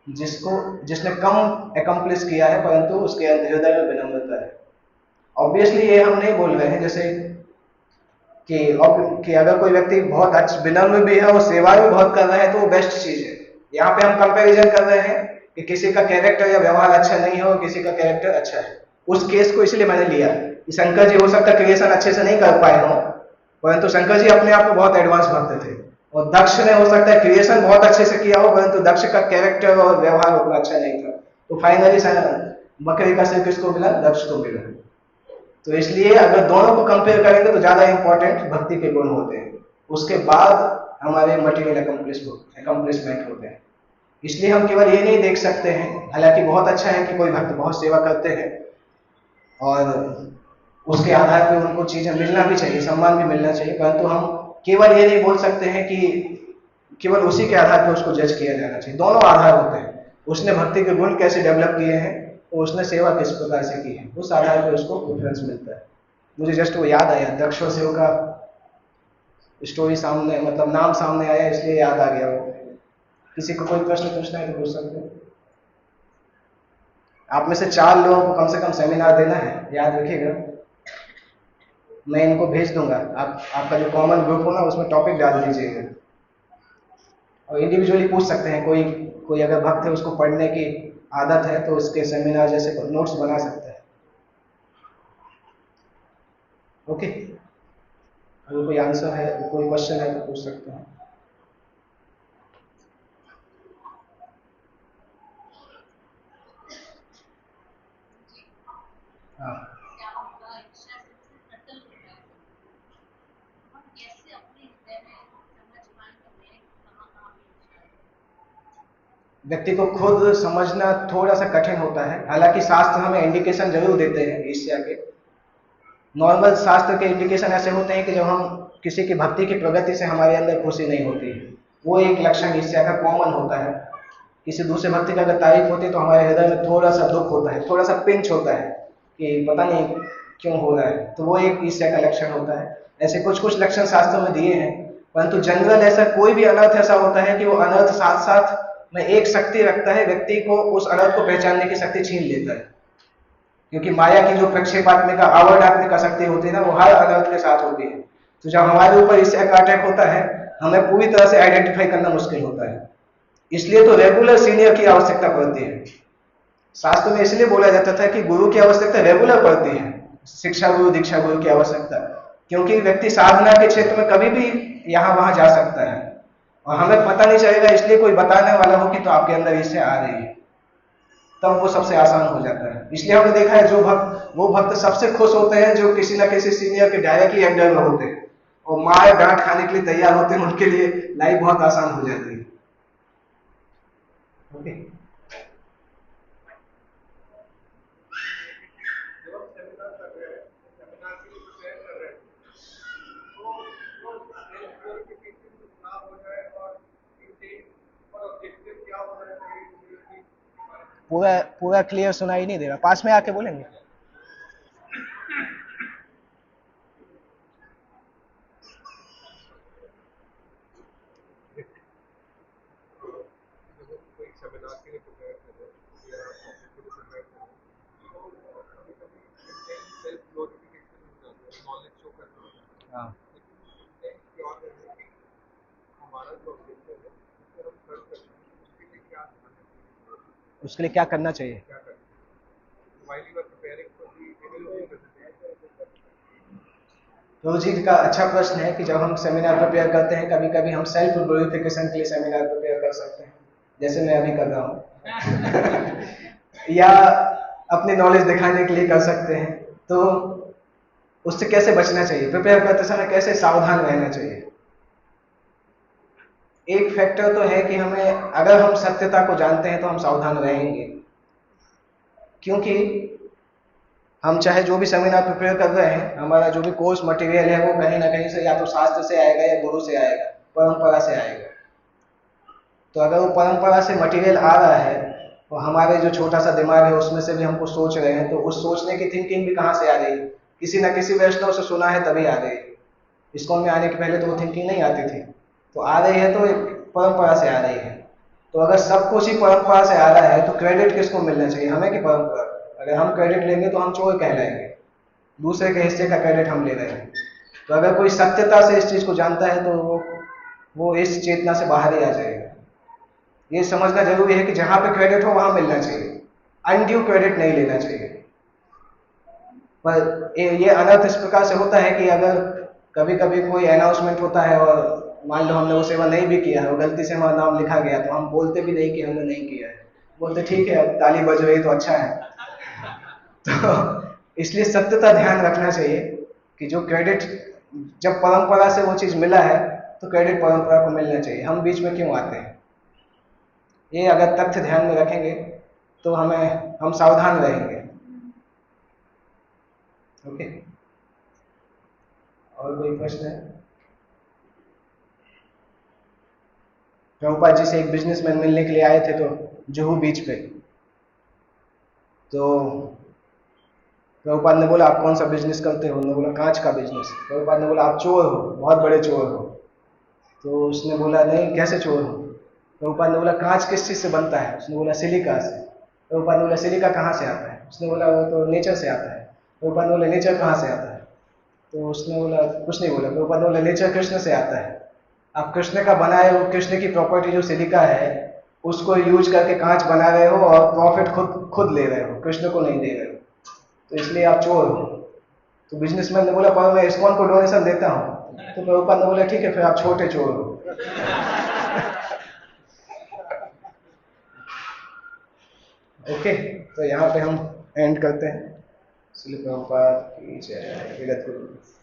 जिसने कम अकम्प्लिश किया है परंतु उसके हृदय में विनम्रता है। ऑब्वियसली ये हम नहीं बोल रहे हैं जैसे कि अगर कोई व्यक्ति बहुत अच्छा विनम्र भी है और सेवा भी बहुत कर रहा है तो वो बेस्ट चीज है। यहाँ पे हम कंपैरिजन कर रहे हैं कि किसी का कैरेक्टर या व्यवहार अच्छा नहीं है और किसी का कैरेक्टर अच्छा है। उस केस को इसलिए मैंने लिया कि शंकर जी हो सकता है क्रिएशन अच्छे से नहीं कर पाए हों, परंतु शंकर जी अपने आप को बहुत एडवांस भक्त थे, और दक्ष ने हो सकता है क्रिएशन बहुत अच्छे से किया हो परंतु दक्ष का कैरेक्टर और व्यवहार उतना अच्छा नहीं था। तो फाइनली बकरी का सिर किसको मिला? दक्ष को मिला। तो इसलिए अगर दोनों को कंपेयर करेंगे तो ज्यादा इंपॉर्टेंट भक्ति के गुण होते हैं, उसके बाद हमारे मटेरियल अकम्प्लिशमेंट होते हैं। इसलिए हम केवल ये नहीं देख सकते हैं, हालांकि बहुत अच्छा है कि कोई भक्त बहुत सेवा करते हैं और उसके आधार पर उनको चीजें मिलना भी चाहिए, सम्मान भी मिलना चाहिए, परंतु हम केवल ये नहीं बोल सकते हैं कि केवल उसी के आधार पर उसको जज किया जाना चाहिए। दोनों आधार होते हैं। उसने भक्ति के गुण कैसे डेवलप किए हैं और उसने सेवा किस प्रकार से की है, उस आधार पर उसको प्रेफरेंस मिलता है। मुझे जस्ट वो याद आया, दक्ष और शिव का स्टोरी सामने, मतलब नाम सामने आया इसलिए याद आ गया वो। किसी को कोई प्रश्न पूछना है तो पूछ सकते हो। आप में से 4 लोगों को कम से कम सेमिनार देना है, याद रखिएगा। मैं इनको भेज दूंगा, आप आपका जो कॉमन ग्रुप हो ना उसमें टॉपिक डाल दीजिएगा और इंडिविजुअली पूछ सकते हैं। कोई कोई अगर भक्त है उसको पढ़ने की आदत है तो उसके सेमिनार जैसे नोट्स बना सकते हैं। ओके, अगर कोई आंसर है, कोई क्वेश्चन है तो पूछ सकते हैं। हाँ, व्यक्ति को खुद समझना थोड़ा सा कठिन होता है। हालांकि शास्त्र हमें इंडिकेशन जरूर देते हैं ईर्ष्या के। नॉर्मल शास्त्र के इंडिकेशन ऐसे होते हैं कि जब हम किसी की भक्ति की प्रगति से हमारे अंदर खुशी नहीं होती, वो एक लक्षण ईर्ष्या का कॉमन होता है। किसी दूसरे भक्ति का अगर तारीफ होती है तो हमारे हृदय में थोड़ा सा दुख होता है, थोड़ा सा पिंच होता है कि पता नहीं क्यों हो रहा है, तो वो एक ईर्ष्या का लक्षण होता है। ऐसे कुछ कुछ लक्षण शास्त्रों में दिए हैं, परंतु जनरल ऐसा कोई भी अनर्थ ऐसा होता है कि वो अनर्थ साथ साथ में एक शक्ति रखता है, व्यक्ति को उस अनर्थ को पहचानने की शक्ति छीन लेता है। क्योंकि माया की जो प्रक्षेपात्मिका आवर्णात्मिका शक्ति होती है ना, वो हर अनर्थ के साथ होती है। तो जब हमारे ऊपर ईर्ष्या का अटैक होता है, हमें पूरी तरह से आइडेंटिफाई करना मुश्किल होता है। इसलिए तो रेगुलर सीनियर की आवश्यकता पड़ती है। शास्त्र में इसलिए बोला जाता था कि गुरु की आवश्यकता रेगुलर पड़ती है, शिक्षा गुरु दीक्षा गुरु की आवश्यकता, क्योंकि व्यक्ति साधना के क्षेत्र में कभी भी यहाँ वहां जा सकता है और हमें पता नहीं चलेगा। इसलिए कोई बताने वाला हो कि तो आपके अंदर इससे आ रही है, तब वो सबसे आसान हो जाता है। इसलिए हमने देखा है जो भक्त, वो भक्त सबसे खुश होते हैं जो किसी ना किसी सीनियर के डायरेक्टली अंडर में होते हैं और मार डांट खाने के लिए तैयार होते हैं। उनके लिए लाइफ बहुत आसान हो जाती है। ओके, पूरा पूरा क्लियर सुनाई नहीं दे रहा, पास में आके बोलेंगे। हाँ, उसके लिए क्या करना चाहिए? तो जी का अच्छा प्रश्न है कि जब हम सेमिनार प्रिपेयर करते हैं, कभी कभी हम सेल्फ ग्लोरिफिकेशन के लिए सेमिनार प्रिपेयर कर सकते हैं, जैसे मैं अभी कर रहा हूँ या अपनी नॉलेज दिखाने के लिए कर सकते हैं। तो उससे कैसे बचना चाहिए, प्रिपेयर करते समय कैसे सावधान रहना चाहिए? एक फैक्टर तो है कि हमें, अगर हम सत्यता को जानते हैं तो हम सावधान रहेंगे, क्योंकि हम चाहे जो भी सेमिनार प्रिपेयर कर रहे हैं, हमारा जो भी कोर्स मटेरियल है वो कहीं ना कहीं से या तो शास्त्र से आएगा या गुरु से आएगा, परंपरा से आएगा। तो अगर वो परंपरा से मटेरियल आ रहा है और हमारे जो छोटा सा दिमाग है उसमें से भी हमको सोच रहे हैं, तो उस सोचने की थिंकिंग भी कहाँ से आ रही है? किसी ना किसी वैष्णव से सुना है तभी आ रही है। इसको में आने के पहले तो वो थिंकिंग नहीं आती थी, तो आ रही है तो परंपरा से आ रही है। तो अगर सब कुछ ही परंपरा से आ रहा है तो क्रेडिट किसको मिलना चाहिए, हमें कि परंपरा? अगर हम क्रेडिट लेंगे तो हम चोर कहलाएंगे, दूसरे के हिस्से का क्रेडिट हम ले रहे हैं। तो अगर कोई सत्यता से इस चीज को जानता है तो वो इस चेतना से बाहर ही आ जाएगा। ये समझना जरूरी है कि जहां पे क्रेडिट हो वहां मिलना चाहिए, अनड्यू क्रेडिट नहीं लेना चाहिए। पर ये अनर्थ इस प्रकार से होता है कि अगर कभी कभी कोई अनाउंसमेंट होता है और मान लो हमने वो सेवा नहीं भी किया है और गलती से हमारा नाम लिखा गया, तो हम बोलते भी नहीं कि हमने नहीं किया है, बोलते ठीक है अब ताली बज रही तो अच्छा है। तो इसलिए सत्यता ध्यान रखना चाहिए कि जो क्रेडिट, जब परंपरा से वो चीज मिला है तो क्रेडिट परंपरा को मिलना चाहिए, हम बीच में क्यों आते हैं? ये अगर तथ्य ध्यान में रखेंगे तो हम सावधान रहेंगे। ओके, और कोई प्रश्न है? प्रभुपाद जी से एक बिजनेसमैन मिलने के लिए आए थे तो जुहू बीच पे। तो प्रभुपाद ने बोला आप कौन सा बिजनेस करते हो? उन्होंने बोला कांच का बिजनेस। प्रभुपाद ने बोला आप चोर हो, बहुत बड़े चोर हो। तो उसने बोला नहीं, कैसे चोर हो? प्रभुपाद ने बोला कांच किस चीज़ से बनता है? उसने बोला सिलिका से। प्रभुपाद ने बोला सिलिका कहाँ से आता है? उसने बोला वो तो नेचर से आता है। प्रभुपाद ने बोला नेचर कहाँ से आता है? तो उसने बोला कुछ नहीं बोला। प्रभुपाद ने बोला नेचर कृष्ण से आता है। आप कृष्ण का बनाए हो, कृष्ण की प्रॉपर्टी जो सिलिका है उसको यूज करके कांच बना रहे हो और प्रॉफिट खुद खुद ले रहे हो, कृष्ण को नहीं दे रहे हो, तो इसलिए आप चोर हो। तो बिजनेसमैन ने बोला पर मैं इस्कॉन को डोनेशन देता हूँ। तो प्रभुपाद ने बोला ठीक है फिर आप छोटे चोर हो। ओके, तो यहाँ पे हम एंड करते हैं। श्रील प्रभुपाद की जय।